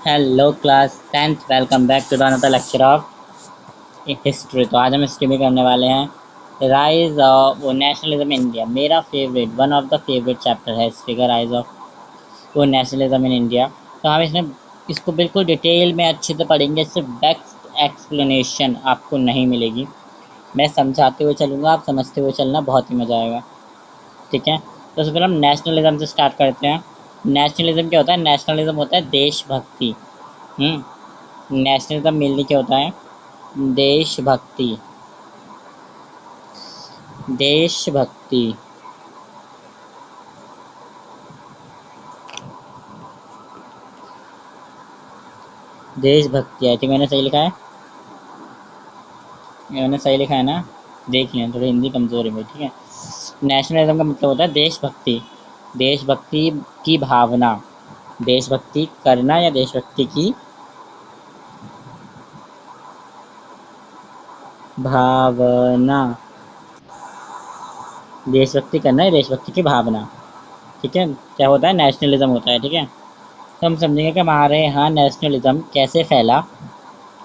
Hello class 10th, welcome back to the another lecture of history. तो आज हम history में करने वाले हैं rise of nationalism in India. मेरा favourite, one of the favourite chapter है हिस्ट्री का, राइज ऑफ नेशनलिज्म इन इंडिया। तो हम इसको बिल्कुल डिटेल में अच्छे से पढ़ेंगे। इससे बेस्ट एक्सप्लेनेशन आपको नहीं मिलेगी। मैं समझाते हुए चलूँगा, आप समझते हुए चलना, बहुत ही मज़ा आएगा। ठीक है, तो सबसे पहले हम नेशनलिज्म से स्टार्ट करते हैं। नेशनलिज्म क्या होता है? नेशनलिज्म होता है देशभक्ति। नेशनलिज्म मेनली क्या होता है? देशभक्ति। देशभक्ति देशभक्ति आई थिंक मैंने सही लिखा है। मैंने सही लिखा है ना? देख लें, थोड़ी हिंदी कमज़ोर है मेरी। ठीक है, नेशनलिज्म का मतलब होता है देशभक्ति। देशभक्ति की भावना, देशभक्ति करना या देशभक्ति की भावना। देशभक्ति करना या देशभक्ति की भावना। ठीक है, क्या होता है? नेशनलिज्म होता है। ठीक है, तो हम समझेंगे कि हमारे यहाँ नेशनलिज्म कैसे फैला,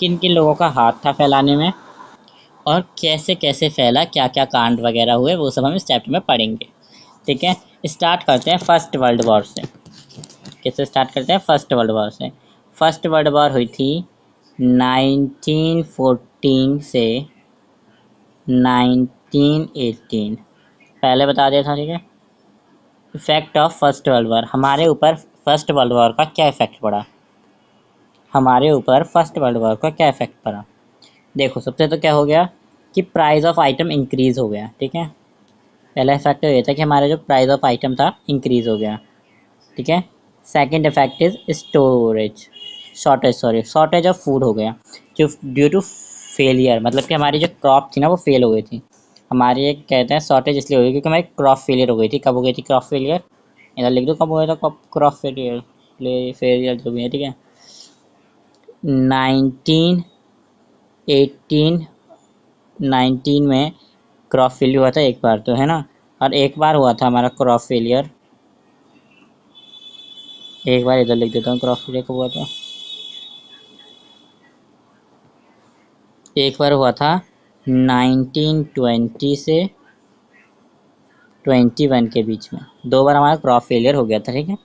किन किन लोगों का हाथ था फैलाने में, और कैसे कैसे फैला, क्या क्या कांड वगैरह हुए, वो सब हम इस चैप्टर में पढ़ेंगे। ठीक है, स्टार्ट करते हैं फर्स्ट वर्ल्ड वॉर से। कैसे स्टार्ट करते हैं? फर्स्ट वर्ल्ड वॉर से। फर्स्ट वर्ल्ड वॉर हुई थी 1914 से 1918। पहले बता दिया था। ठीक है, effect of first world war. हमारे ऊपर फर्स्ट वर्ल्ड वॉर का क्या इफेक्ट पड़ा? हमारे ऊपर फर्स्ट वर्ल्ड वॉर का क्या इफेक्ट पड़ा? देखो, सबसे तो क्या हो गया कि प्राइस ऑफ आइटम इंक्रीज हो गया। ठीक है, पहला इफेक्ट तो ये था कि हमारा जो प्राइस ऑफ आइटम था इंक्रीज हो गया। ठीक है, second effect is storage, shortage of food हो गया, जो ड्यू टू फेलियर, मतलब कि हमारी जो क्रॉप थी ना वो फेल हो गई थी। हमारी एक कहते हैं शॉर्टेज इसलिए हो गई क्योंकि हमारी क्रॉप फेलियर हो गई थी। कब हो गई थी क्रॉप फेलियर? इधर लिख दो कब हो गया था क्रॉप फेलियर, फेलियर जो भी है। ठीक है, 1918 19 में क्रॉप फेलियर हुआ था एक बार, तो है ना। और एक बार हुआ था हमारा क्रॉप फेलियर, एक बार इधर लिख देता हूँ क्रॉप फेलियर कब हुआ था। एक बार हुआ था 1920 से 21 के बीच में। दो बार हमारा क्रॉप फेलियर हो गया था। ठीक है,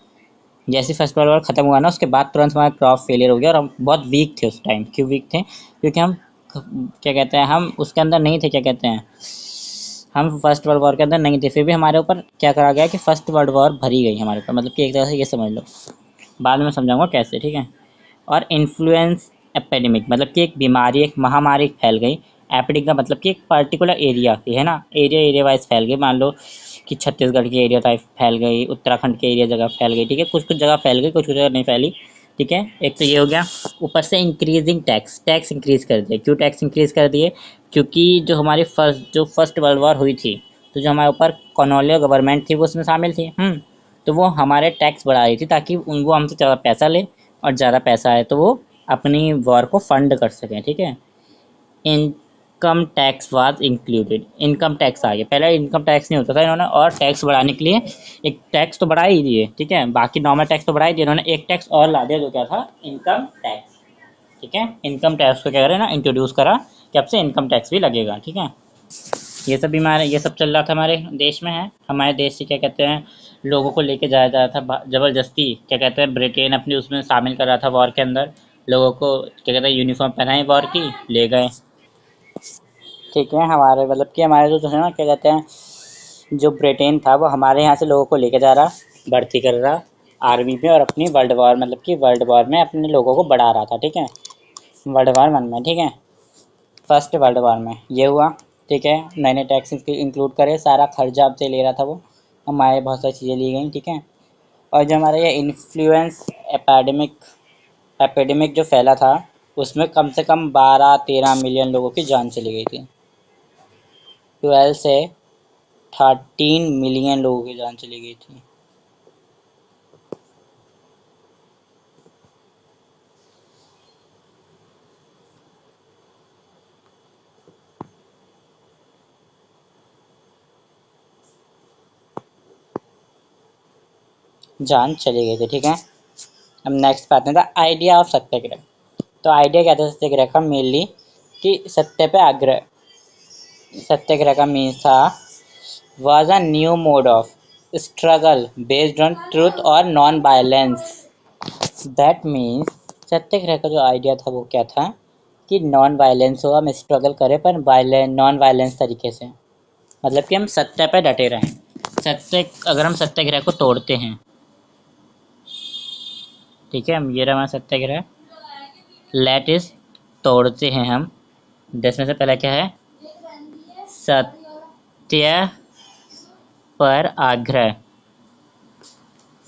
जैसे फर्स्ट वर्ल्ड वॉर खत्म हुआ ना, उसके बाद तुरंत हमारा क्रॉप फेलियर हो गया और हम बहुत वीक थे उस टाइम। क्यों वीक थे? क्योंकि हम क्या कहते हैं, हम उसके अंदर नहीं थे। क्या कहते हैं, हम फर्स्ट वर्ल्ड वॉर के अंदर नहीं थे। फिर भी हमारे ऊपर क्या करा गया कि फर्स्ट वर्ल्ड वॉर भरी गई हमारे ऊपर, मतलब कि एक तरह से ये समझ लो। बाद में समझाऊंगा कैसे। ठीक है, और इन्फ्लुएंस एपिडेमिक, मतलब कि एक बीमारी, एक महामारी फैल गई। एपिडेमिक का मतलब कि एक पर्टिकुलर एरिया की, है ना, एरिया वाइज फैल गई। मान लो कि छत्तीसगढ़ के एरिया टाइप फैल गई, उत्तराखंड के एरिया जगह फैल गई। ठीक है, कुछ कुछ जगह फैल गई, कुछ कुछ जगह नहीं फैली। ठीक है, एक तो ये हो गया। ऊपर से इंक्रीजिंग टैक्स इंक्रीज कर दिए। क्यों टैक्स इंक्रीज कर दिए? क्योंकि जो फर्स्ट वर्ल्ड वॉर हुई थी, तो जो हमारे ऊपर कॉलोनियल गवर्नमेंट थी वो उसमें शामिल थी। तो वो हमारे टैक्स बढ़ा रही थी ताकि वो हमसे ज़्यादा पैसा ले, और ज़्यादा पैसा आए तो वो अपनी वॉर को फंड कर सकें। ठीक है, income tax was included. Income tax आ गया, पहले इनकम टैक्स नहीं होता था, इन्होंने और टैक्स बढ़ाने के लिए एक टैक्स तो बढ़ा ही दिए। ठीक है, बाकी नॉर्मल टैक्स तो बढ़ा ही दिए, इन्होंने एक टैक्स और ला दिया, जो क्या था? Income tax. ठीक है, इनकम टैक्स को क्या करें ना, इंट्रोड्यूस करा कि अब से इनकम टैक्स भी लगेगा। ठीक है, ये सब बीमार, ये सब चल रहा था हमारे देश में। है हमारे देश से क्या कहते हैं, लोगों को लेके जाया जा रहा था ज़बरदस्ती। क्या कहते हैं, ब्रिटेन अपनी उसमें शामिल कर रहा था वॉर के अंदर। लोगों को क्या कहते हैं, यूनिफॉर्म पहनाई वॉर की, ले गए। ठीक है, हमारे मतलब कि हमारे जो है ना, क्या कहते हैं, जो ब्रिटेन था वो हमारे यहाँ से लोगों को लेके जा रहा, भर्ती कर रहा आर्मी में, और अपनी वर्ल्ड वॉर, मतलब कि वर्ल्ड वॉर में अपने लोगों को बढ़ा रहा था। ठीक है, वर्ल्ड वॉर 1 में। ठीक है, फर्स्ट वर्ल्ड वॉर में ये हुआ। ठीक है, नए नए टैक्स इंक्लूड करे, सारा खर्चा आपसे ले रहा था वो, हमारे बहुत सारी चीज़ें ली गई। ठीक है, और जो हमारा ये इन्फ्लुएंस एपेडेमिक एपिडेमिक जो फैला था, उसमें कम से कम 12-13 मिलियन लोगों की जान चली गई थी। 12 से 13 मिलियन लोगों की जान चली गई थी। जान चली गई थी। ठीक है, अब नेक्स्ट बात है द आइडिया ऑफ सत्याग्रह। तो आइडिया क्या था सत्याग्रह का मेनली कि सत्य पे आग्रह। सत्याग्रह का मीन्स था was a new mode of struggle based on truth और नॉन वायलेंस। दैट मीन्स सत्याग्रह का जो आइडिया था वो क्या था कि नॉन वायलेंस हो, हम स्ट्रगल करें पर नॉन वायलेंस तरीके से, मतलब कि हम सत्य पे डटे रहें। सत्य, अगर हम सत्याग्रह को तोड़ते हैं, ठीक है, ये रहा हमारा सत्याग्रह, लेट इज, तोड़ते हैं हम, जिसमें से पहला क्या है, सत्य पर आग्रह,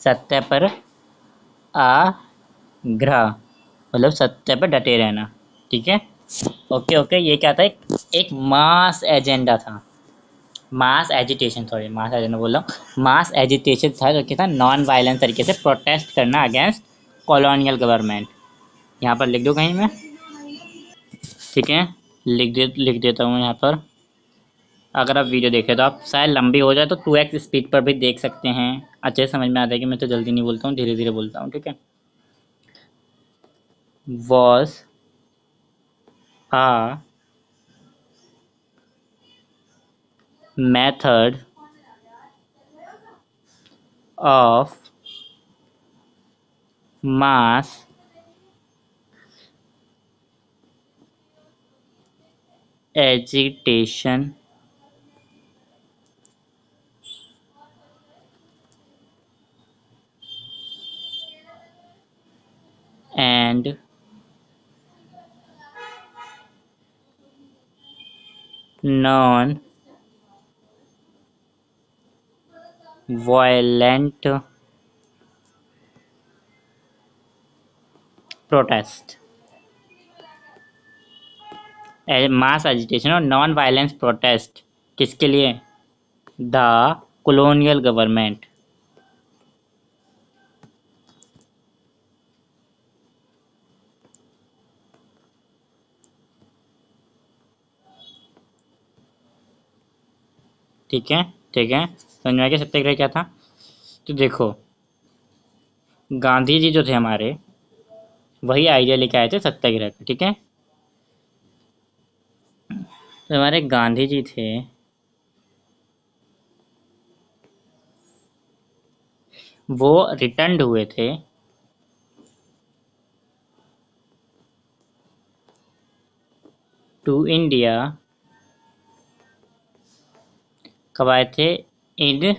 सत्य पर आग्रह मतलब सत्य पर डटे रहना, ठीक है। ओके ओके, ये क्या था, एक मास एजेंडा था, मास एजिटेशन, सॉरी मास एजेंडा बोल रहा हूँ, मास एजिटेशन था जो कि था नॉन वायलेंस तरीके से प्रोटेस्ट करना अगेंस्ट कॉलोनियल गवर्नमेंट। यहाँ पर लिख दो कहीं मैं, ठीक है, लिख देता हूँ यहाँ पर। अगर आप वीडियो देखें तो आप शायद लंबी हो जाए तो 2x स्पीड पर भी देख सकते हैं, अच्छे समझ में आता है कि मैं तो जल्दी नहीं बोलता हूँ, धीरे धीरे बोलता हूँ, ठीक है। Was a method of mass agitation and non-violent protest। Mass agitation और नॉन वायलेंस प्रोटेस्ट किसके लिए, द कॉलोनियल गवर्नमेंट, ठीक है, ठीक है, समझ में आ गया सत्याग्रह क्या था। तो देखो, गांधी जी जो थे हमारे, वही आइडिया लेके आए थे सत्याग्रह का, ठीक है। तो हमारे गांधी जी थे, वो रिटर्न हुए थे टू इंडिया, कब आए थे, इन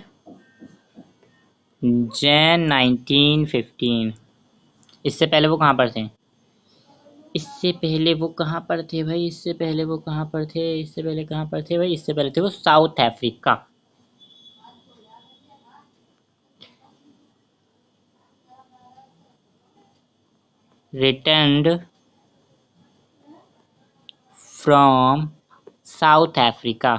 जैन 1915। इससे पहले वो कहाँ पर थे, इससे पहले वो कहाँ पर थे भाई, इससे पहले वो कहाँ पर थे, इससे पहले कहाँ पर थे भाई, इससे पहले थे वो south Africa. Returned from south Africa,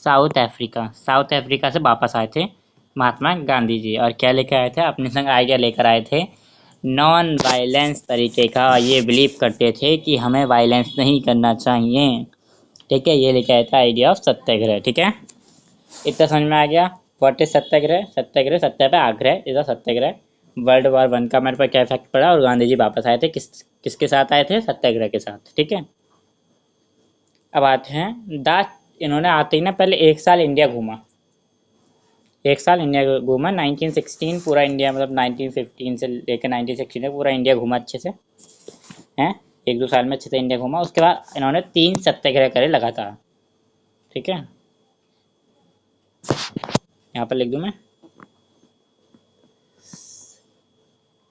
south Africa से वापस आए थे महात्मा गांधी जी, और क्या लेकर आए थे, अपने संग आइडिया लेकर आए थे नॉन वायलेंस तरीके का। ये बिलीव करते थे कि हमें वायलेंस नहीं करना चाहिए, ठीक है। ये लेकर आया था आइडिया ऑफ सत्याग्रह, ठीक है। इतना समझ में आ गया, व्हाट इज सत्याग्रह। सत्याग्रह, सत्य पे आग्रह is a Satyagraha. World war 1 का हमारे पर क्या इफेक्ट पड़ा, और गांधी जी वापस आए थे किसके साथ आए थे, सत्याग्रह के साथ, ठीक है। अब आते हैं इन्होंने आते ही ना पहले 1 साल इंडिया घूमा, 1 साल इंडिया घूमा, 1916 पूरा इंडिया, मतलब 1915 से लेकर 1916 तक पूरा इंडिया घूमा अच्छे से, हैं, 1-2 साल में अच्छे से इंडिया घूमा। उसके बाद इन्होंने 3 सत्याग्रह करे लगातार, ठीक है। यहाँ पर लिख दूँ मैं,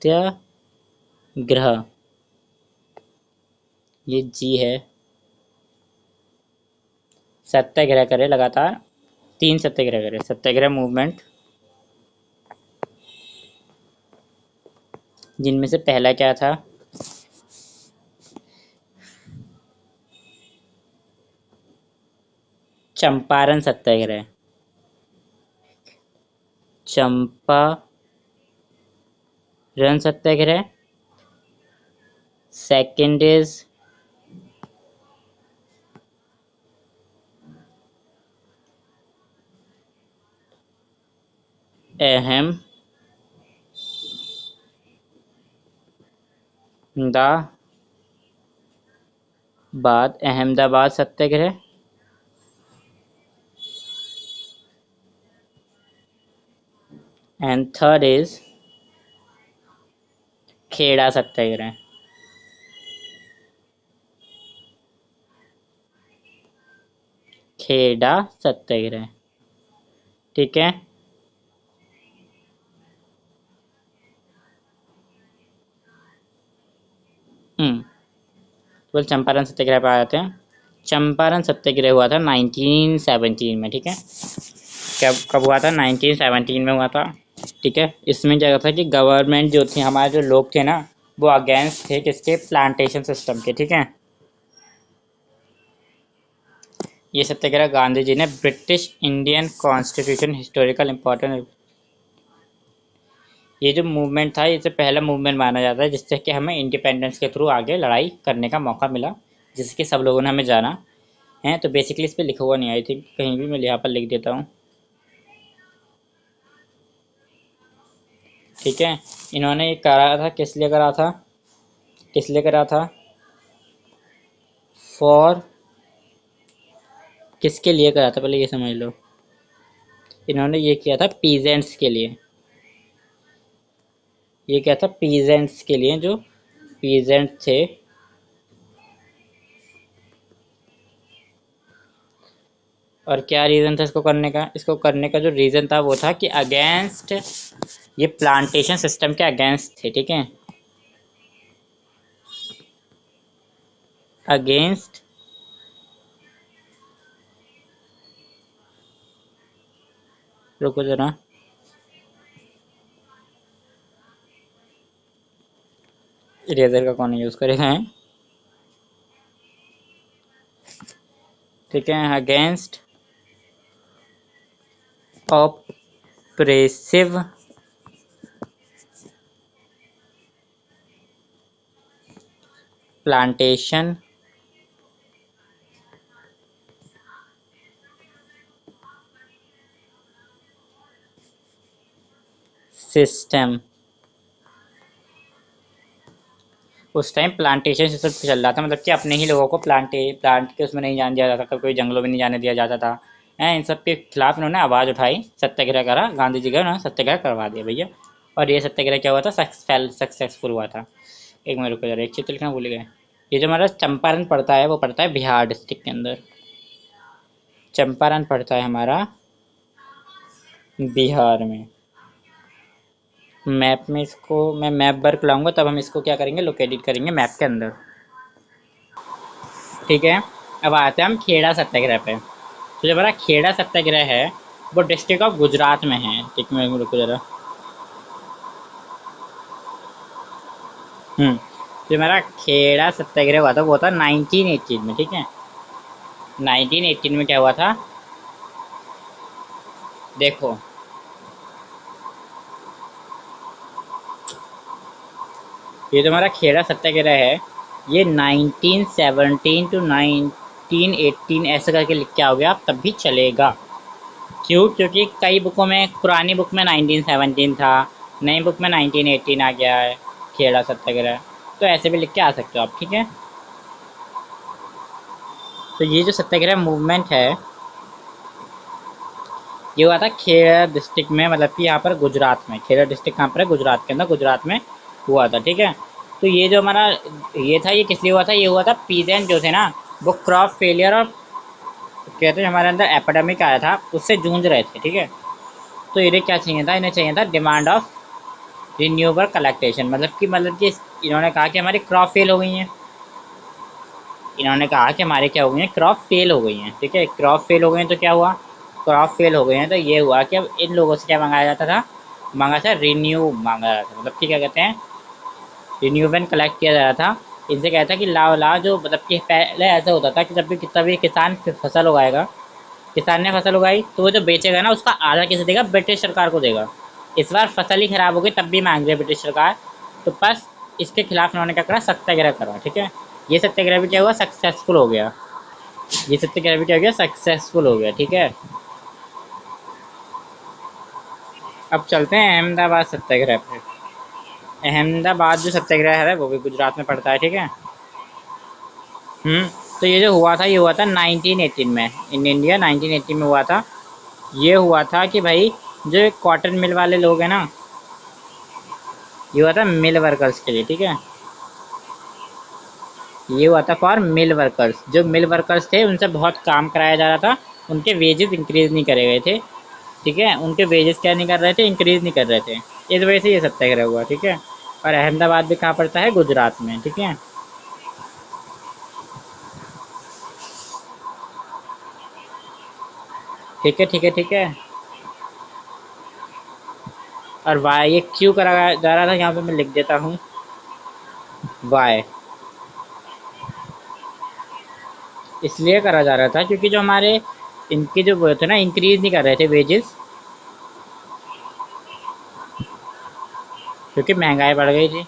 सत्याग्रह, ये जी है, सत्याग्रह करे लगातार, 3 सत्याग्रह करे, सत्याग्रह मूवमेंट, जिनमें से पहला क्या था, Champaran Satyagraha, Champaran Satyagraha. Second is Ahmedabad Satyagraha. And third is Kheda Satyagraha. Kheda Satyagraha, ठीक है। तो चंपारण सत्याग्रह पे आ जाते हैं। चंपारण सत्याग्रह हुआ था 1917 में, ठीक है। कब हुआ था? 1917 में हुआ था, ठीक है। इसमें क्या था कि गवर्नमेंट जो थी, हमारे जो लोग थे ना, वो अगेंस्ट थे किसके? प्लांटेशन सिस्टम के, ठीक है। ये सत्याग्रह गांधी जी ने British Indian constitution historical important, ये जो मूवमेंट था, इसे पहला मूवमेंट माना जाता है जिससे कि हमें इंडिपेंडेंस के थ्रू आगे लड़ाई करने का मौका मिला, जिसके सब लोगों ने हमें जाना है। तो बेसिकली इस पर लिखा हुआ नहीं, आई थिंक कहीं भी, मैं यहाँ पर लिख देता हूँ, ठीक है। इन्होंने ये करा था, किस लिए करा था? किस लिए करा था? फॉर, किसके लिए करा था पहले ये समझ लो। इन्होंने ये किया था पीजेंट्स के लिए। ये क्या था? पीजेंट्स के लिए, जो पीजेंट थे, और क्या रीज़न था इसको करने का? इसको करने का जो रीज़न था वो था कि अगेंस्ट, ये प्लांटेशन सिस्टम के अगेंस्ट थे, ठीक है। अगेंस्ट रुको जरा, इरेजर का कौन यूज़ करेगा है, ठीक है। Against oppressive plantation system. उस टाइम प्लांटेशन सिस्टम चल रहा था, मतलब कि अपने ही लोगों को प्लांट के उसमें नहीं जाने दिया जाता था, कोई जंगलों में नहीं जाने दिया जाता था। इन सब के खिलाफ इन्होंने आवाज़ उठाई, सत्याग्रह करा, गांधी जी का उन्होंने सत्याग्रह करवा दिया भैया। और ये सत्याग्रह क्या हुआ था? सक्सेसफुल हुआ था। एक मिनट रुको जरा, एक चित्र लिखना भूल गए। ये जो हमारा चंपारण पड़ता है, वो पड़ता है बिहार डिस्ट्रिक्ट के अंदर। चंपारण पड़ता है हमारा बिहार में। मैप में इसको मैं मैप वर्क लाऊंगा, तब हम इसको क्या करेंगे? लोकेट करेंगे मैप के अंदर, ठीक है। अब आते हैं हम खेड़ा सत्याग्रह पे। तो जो हमारा खेड़ा सत्याग्रह है, वो डिस्ट्रिक्ट ऑफ गुजरात में है, ठीक है। रुको जरा, जो हमारा खेड़ा सत्याग्रह हुआ था वो था 1918 में, ठीक है। 1918 में क्या हुआ था? देखो, ये जो हमारा खेड़ा सत्याग्रह है, ये 1917 टू 1918 ऐसे करके लिख के आओगे आप, तब भी चलेगा। क्यों? क्योंकि कई बुकों में, पुरानी बुक में 1917 था, नई बुक में 1918 आ गया है खेड़ा सत्याग्रह, तो ऐसे भी लिख के आ सकते हो आप, ठीक है। तो ये जो सत्याग्रह मूवमेंट है, ये हुआ था खेड़ा डिस्ट्रिक्ट में, मतलब कि यहाँ पर गुजरात में। खेड़ा डिस्ट्रिक्ट कहाँ पर है? गुजरात के अंदर, गुजरात में हुआ था, ठीक है। तो ये जो हमारा ये था, ये किस लिए हुआ था? ये हुआ था पीजेंट जो थे ना, वो क्रॉप फेलियर और कहते हैं हमारे अंदर एपिडेमिक आया था, उससे जूझ रहे थे, ठीक है। तो इन्हें क्या चाहिए था? इन्हें चाहिए था डिमांड ऑफ रिन्यूएबल कलेक्टेशन, मतलब कि इन्होंने कहा कि हमारी क्रॉप फेल हो गई हैं। इन्होंने कहा कि हमारे क्या हो गई हैं? क्रॉप फेल हो गई हैं, ठीक है। क्रॉप फेल हो गई हैं तो क्या हुआ? क्रॉप फेल हो गए हैं तो ये हुआ कि अब इन लोगों से क्या मंगाया जाता था? मांगा था रिन्यू, मांगा जाता था, मतलब कि क्या कहते हैं, रिन्यूवेंट कलेक्ट किया जा रहा था। इनसे कहता है कि लाओ लाओ, जो मतलब कि पहले ऐसा होता था कि जब भी कितना भी किसान फसल उगाएगा, किसान ने फसल उगाई तो वो जो बेचेगा ना, उसका आधा किसे देगा? ब्रिटिश सरकार को देगा। इस बार फसल ही खराब हो गई तब भी मांग रही है ब्रिटिश सरकार, तो बस इसके खिलाफ उन्होंने क्या करा? सत्याग्रह करा, ठीक है। ये सत्याग्रह भी क्या हुआ? सक्सेसफुल हो गया। ये सत्याग्रह भी क्या हो गया? सक्सेसफुल हो गया, ठीक है। अब चलते हैं अहमदाबाद सत्याग्रह पे। अहमदाबाद जो सत्याग्रह है वो भी गुजरात में पड़ता है, ठीक है। हम्म। तो ये जो हुआ था, ये हुआ था 1918 में, इन इंडिया 1918 में हुआ था। ये हुआ था कि भाई जो कॉटन मिल वाले लोग हैं ना, ये हुआ था मिल वर्कर्स के लिए, ठीक है। ये हुआ था फॉर मिल वर्कर्स, जो मिल वर्कर्स थे उनसे बहुत काम कराया जा रहा था, उनके वेजेस इंक्रीज नहीं करे गए थे, ठीक है। उनके वेजेस क्या नहीं कर रहे थे, इंक्रीज नहीं कर रहे थे, इस वजह से ये सत्याग्रह हुआ, ठीक है। और अहमदाबाद भी कहाँ पड़ता है, गुजरात में, ठीक है। ठीक है, ठीक है, ठीक है। और वाई ये क्यों करा जा रहा था, यहाँ पे मैं लिख देता हूँ। वाई इसलिए करा जा रहा था क्योंकि जो हमारे इनके जो वो थे ना, इंक्रीज नहीं कर रहे थे वेजेस, क्योंकि महंगाई बढ़ गई थी।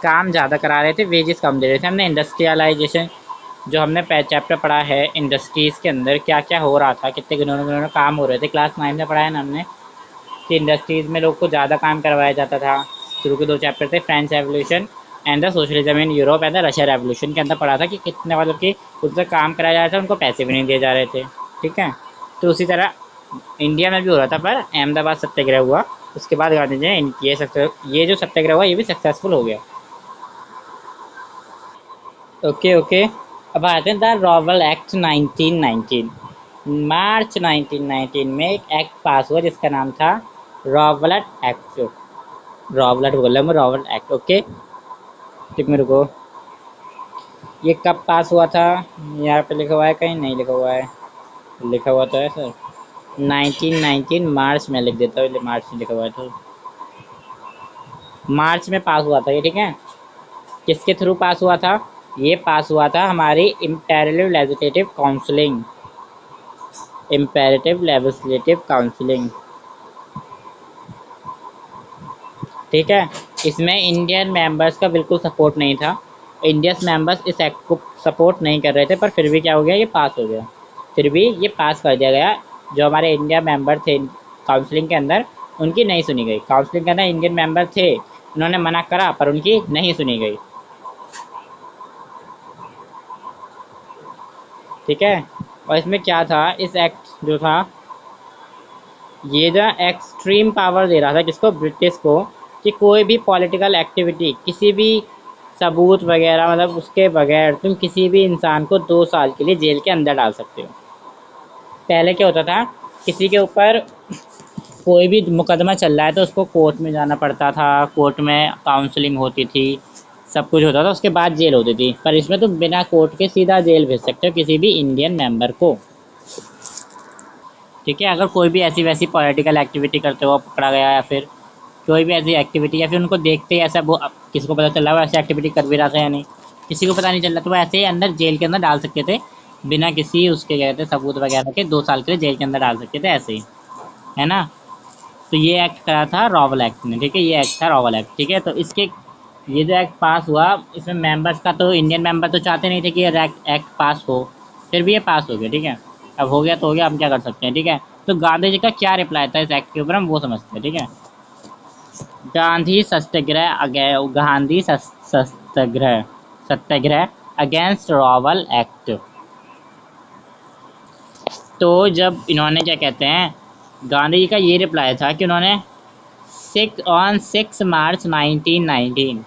काम ज़्यादा करा रहे थे, वेजेस कम दे रहे थे। हमने इंडस्ट्रियलाइजेशन जो हमने चैप्टर पढ़ा है इंडस्ट्रीज़ के अंदर क्या क्या हो रहा था, कितने घिनौने काम हो रहे थे, क्लास 9 में पढ़ा है ना हमने, कि इंडस्ट्रीज़ में लोग को ज़्यादा काम करवाया जाता था। शुरू के 2 चैप्टर थे, French revolution and the socialism in Europe and the Russia revolution के अंदर पढ़ा था कि कितने मतलब कि उनसे काम कराया जा रहा था, उनको पैसे भी नहीं दिए जा रहे थे, ठीक है। तो उसी तरह इंडिया में भी हो रहा था, पर अहमदाबाद सत्याग्रह हुआ, उसके बाद गांधी जी ने ये जो सत्याग्रह हुआ ये भी सक्सेसफुल हो गया। Okay, okay. अब आते हैं द रॉवल एक्ट 1919। मार्च 1919 में एक एक्ट पास हुआ जिसका नाम था रॉवलट एक्ट। रॉवलट बोला मैं, रॉवलट एक्ट, ओके। ठीक, मेरे को ये कब पास हुआ था, यहाँ पे लिखा हुआ है, कहीं नहीं लिखा हुआ है। लिखा हुआ तो है सर, 1919 मार्च में, लिख देता हूँ, मार्च में लिखा हुआ है तो मार्च में पास हुआ था ये, ठीक है। किसके थ्रू पास हुआ था, ये पास हुआ था हमारी imperial legislative counselling, imperative legislative counselling, ठीक है। इसमें इंडियन मेंबर्स का बिल्कुल सपोर्ट नहीं था, इंडियन मेंबर्स इस एक्ट को सपोर्ट नहीं कर रहे थे, पर फिर भी क्या हो गया, ये पास हो गया। फिर भी ये पास कर दिया गया। जो हमारे इंडिया मेंबर थे काउंसिलिंग के अंदर, उनकी नहीं सुनी गई। काउंसिलिंग के अंदर इंडियन मेंबर थे, उन्होंने मना करा पर उनकी नहीं सुनी गई, ठीक है। और इसमें क्या था, इस एक्ट जो था, ये जो एक्सट्रीम पावर दे रहा था किसको, ब्रिटिश को, कि कोई भी पॉलिटिकल एक्टिविटी, किसी भी सबूत वगैरह मतलब उसके बगैर तुम किसी भी इंसान को 2 साल के लिए जेल के अंदर डाल सकते हो। पहले क्या होता था, किसी के ऊपर कोई भी मुकदमा चल रहा है तो उसको कोर्ट में जाना पड़ता था, कोर्ट में काउंसलिंग होती थी, सब कुछ होता था, उसके बाद जेल होती थी। पर इसमें तुम बिना कोर्ट के सीधा जेल भेज सकते हो किसी भी इंडियन मेंबर को, ठीक है। अगर कोई भी ऐसी वैसी पॉलिटिकल एक्टिविटी करते हुए पकड़ा गया, या फिर कोई भी ऐसी एक्टिविटी, या फिर उनको देखते ही ऐसा वो किसी को पता चल रहा है वो ऐसी एक्टिविटी कर भी रहा था या नहीं, किसी को पता नहीं चल रहा, तो वो ऐसे ही अंदर जेल के अंदर डाल सकते थे, बिना किसी उसके क्या कहते हैं सबूत वगैरह के, 2 साल के लिए जेल के अंदर डाल सकते थे ऐसे ही, है ना। तो ये एक्ट करा था रॉवल एक्ट ने, ठीक है। ये एक्ट था रॉवल एक्ट, ठीक है। तो इसके ये जो एक्ट पास हुआ, इसमें मेंबर्स का तो इंडियन मेंबर तो चाहते नहीं थे कि ये एक्ट पास हो, फिर भी ये पास हो गया, ठीक है। अब हो गया तो हो गया, हम क्या कर सकते हैं, ठीक है। तो गांधी जी का क्या रिप्लाई था इस एक्ट के ऊपर, हम वो समझते हैं, ठीक है। गांधी सत्याग्रह गांधी सत्याग्रह सत्याग्रह अगेंस्ट रॉवल एक्ट। तो जब इन्होंने क्या कहते हैं, गांधी जी का ये रिप्लाई था कि उन्होंने 6 मार्च 1919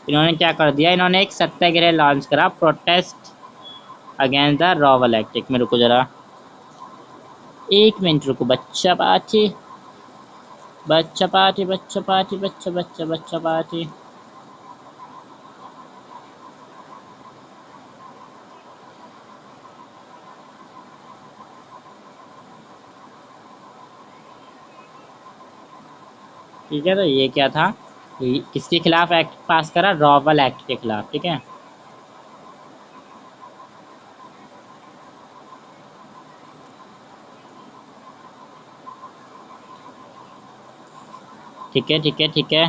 इन्होंने क्या कर दिया, इन्होंने एक सत्याग्रह लॉन्च करा, प्रोटेस्ट अगेंस्ट द रॉवल एक्ट। एक मिनट रुको जरा, 1 मिनट रुको, बच्चा पार्टी, बच्चा पार्टी, बच्चा पार्टी, बच्चा बच्चा बच्चा पार्टी। ठीक है, तो ये क्या था, किसके खिलाफ एक्ट पास करा, रॉवल एक्ट के खिलाफ, ठीक है। ठीक है, ठीक है, ठीक है।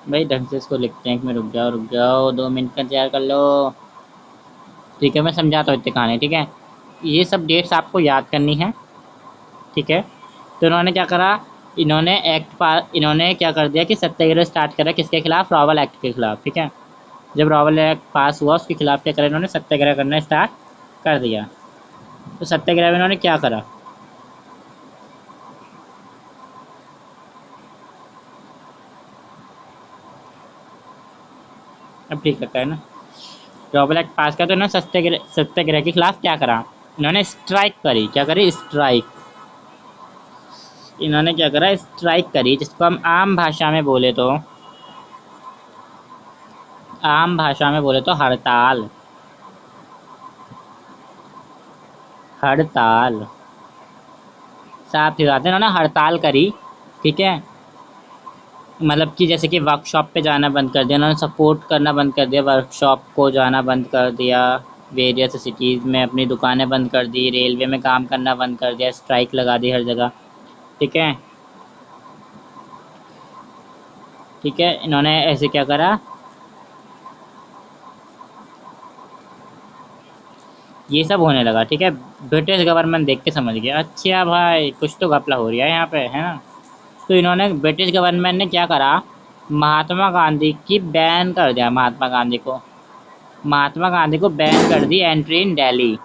भाई ढंग से इसको लिखते हैं, एक में रुक जाओ 2 मिनट का इंतजार कर लो। ठीक है, मैं समझाता हूँ इतने कहानी, ठीक है। ये सब डेट्स आपको याद करनी है, ठीक है। तो इन्होंने क्या करा, इन्होंने क्या कर दिया कि सत्याग्रह स्टार्ट करा, किसके खिलाफ, रॉवल एक्ट के खिलाफ, ठीक है। जब रॉवल एक्ट पास हुआ उसके खिलाफ क्या करा, इन्होंने सत्याग्रह करना स्टार्ट कर दिया। तो सत्याग्रह में इन्होंने क्या करा, अब ठीक है ना। रॉबल एक्ट पास किया तो इन्होंने सत्याग्रह के खिलाफ क्या करा, इन्होंने स्ट्राइक करी, क्या करी, स्ट्राइक। इन्होंने क्या करा, स्ट्राइक करी, जिसको हम आम भाषा में बोले तो हड़ताल, हड़ताल। साफ सी बात है, इन्होंने हड़ताल करी, ठीक है। मतलब कि जैसे कि वर्कशॉप पे जाना बंद कर दिया, उन्होंने सपोर्ट करना बंद कर दिया, वर्कशॉप को जाना बंद कर दिया, वेरियस सिटीज़ में अपनी दुकानें बंद कर दी, रेलवे में काम करना बंद कर दिया, स्ट्राइक लगा दी हर जगह, ठीक है। ठीक है, इन्होंने ऐसे क्या करा, ये सब होने लगा, ठीक है। ब्रिटिश गवर्नमेंट देख के समझ गया, अच्छा भाई कुछ तो घपला हो रहा है यहाँ पे, है ना। तो इन्होंने, ब्रिटिश गवर्नमेंट ने क्या करा, महात्मा गांधी की बैन कर दिया, महात्मा गांधी को बैन कर दी entry in Delhi,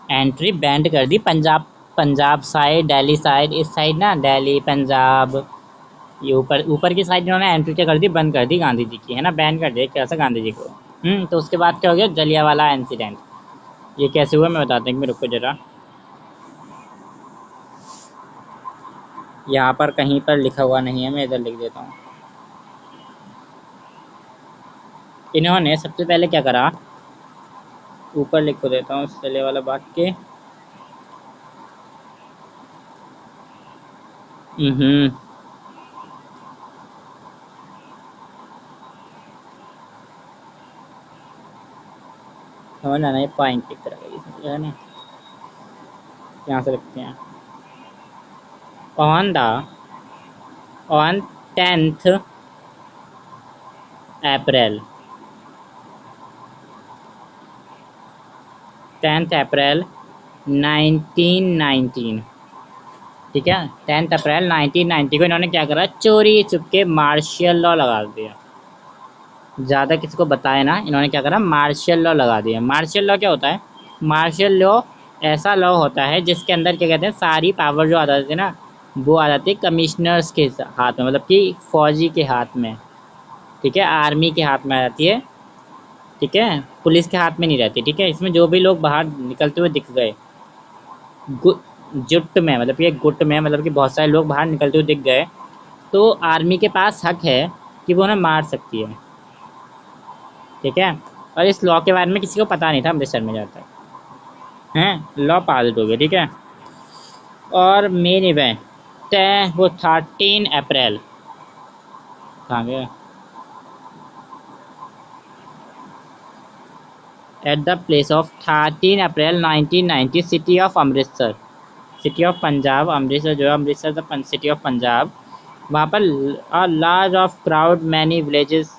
entry banned कर दी पंजाब, पंजाब साइड, दिल्ली साइड, इस साइड ना, दिल्ली पंजाब, ये ऊपर ऊपर की साइड इन्होंने एंट्री क्या कर दी, बंद कर दी गांधी जी की, है ना, बैन कर दिया एक तरह से गांधी जी को। तो उसके बाद क्या हो गया, जलियांवाला इंसिडेंट। ये कैसे हुआ मैं बताता हूँ, रुको जरा, यहाँ पर कहीं पर लिखा हुआ नहीं है, मैं इधर लिख देता हूँ। इन्होंने सबसे पहले क्या करा, ऊपर लिख देता हूँ जलियांवाला बाग के। हम्म समझ आना, ये पॉइंट की तरह है ना, यहाँ से लिखते हैं, on the on 10th April, 10th अप्रैल 1919, ठीक है। 10th अप्रैल 1990 को इन्होंने क्या करा, चोरी चुपके मार्शियल लॉ लगा दिया। ज़्यादा किसी को बताए ना, इन्होंने क्या करा, मार्शियल लॉ लगा दिया। मार्शियल लॉ क्या होता है, मार्शियल लॉ ऐसा लॉ होता है जिसके अंदर क्या कहते हैं, सारी पावर जो आ जाती है ना, वो आ जाती है कमिश्नर्स के हाथ में, मतलब कि फौजी के हाथ में, ठीक है, आर्मी के हाथ में आ जाती है, ठीक है, पुलिस के हाथ में नहीं रहती, ठीक है। इसमें जो भी लोग बाहर निकलते हुए दिख गए, जुट में, मतलब कि एक गुट में, मतलब कि बहुत सारे लोग बाहर निकलते हुए दिख गए, तो आर्मी के पास हक है कि वो उन्हें मार सकती है, ठीक है। और इस लॉ के बारे में किसी को पता नहीं था अमृतसर में जाता है, लॉ पास हो गया, ठीक है। और मेन इवेंट तय वो 13 अप्रैल, कहाँ गया, at the place of 13 April 1990, city of Amritsar, city of Punjab, Amritsar जो है, Amritsar the city of Punjab, वहाँ पर large of crowd many villages,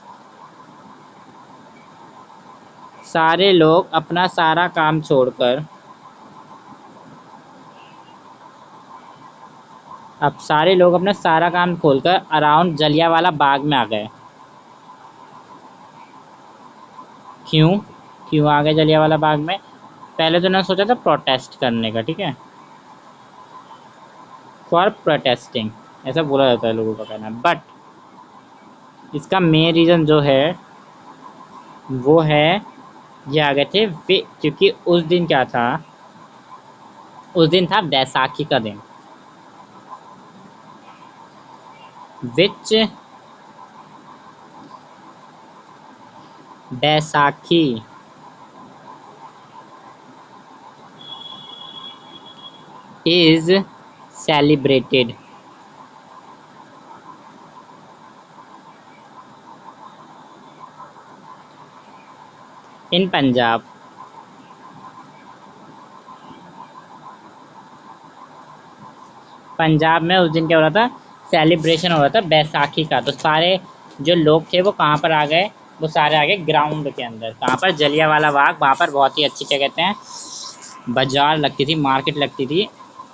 सारे लोग अपना सारा काम छोड़कर, अब सारे लोग अपना सारा काम खोलकर अराउंड जलियांवाला बाग में आ गए। क्यों, क्यों आ गए जलियांवाला बाग में, पहले तो उन्होंने सोचा था प्रोटेस्ट करने का, ठीक है, फॉर प्रोटेस्टिंग, ऐसा बोला जाता है लोगों का कहना, बट इसका मेन रीज़न जो है वो है, ये आ गए थे क्योंकि उस दिन क्या था, उस दिन था बैसाखी का दिन, which, Baisakhi is celebrated in Punjab, Punjab में उस दिन क्या हो रहा था, सेलिब्रेशन हो रहा था बैसाखी का, तो सारे जो लोग थे वो कहाँ पर आ गए, वो सारे आ गए ग्राउंड के अंदर। कहाँ पर? जलियांवाला बाग। वहाँ पर बहुत ही अच्छी क्या कहते हैं बाजार लगती थी, मार्केट लगती थी,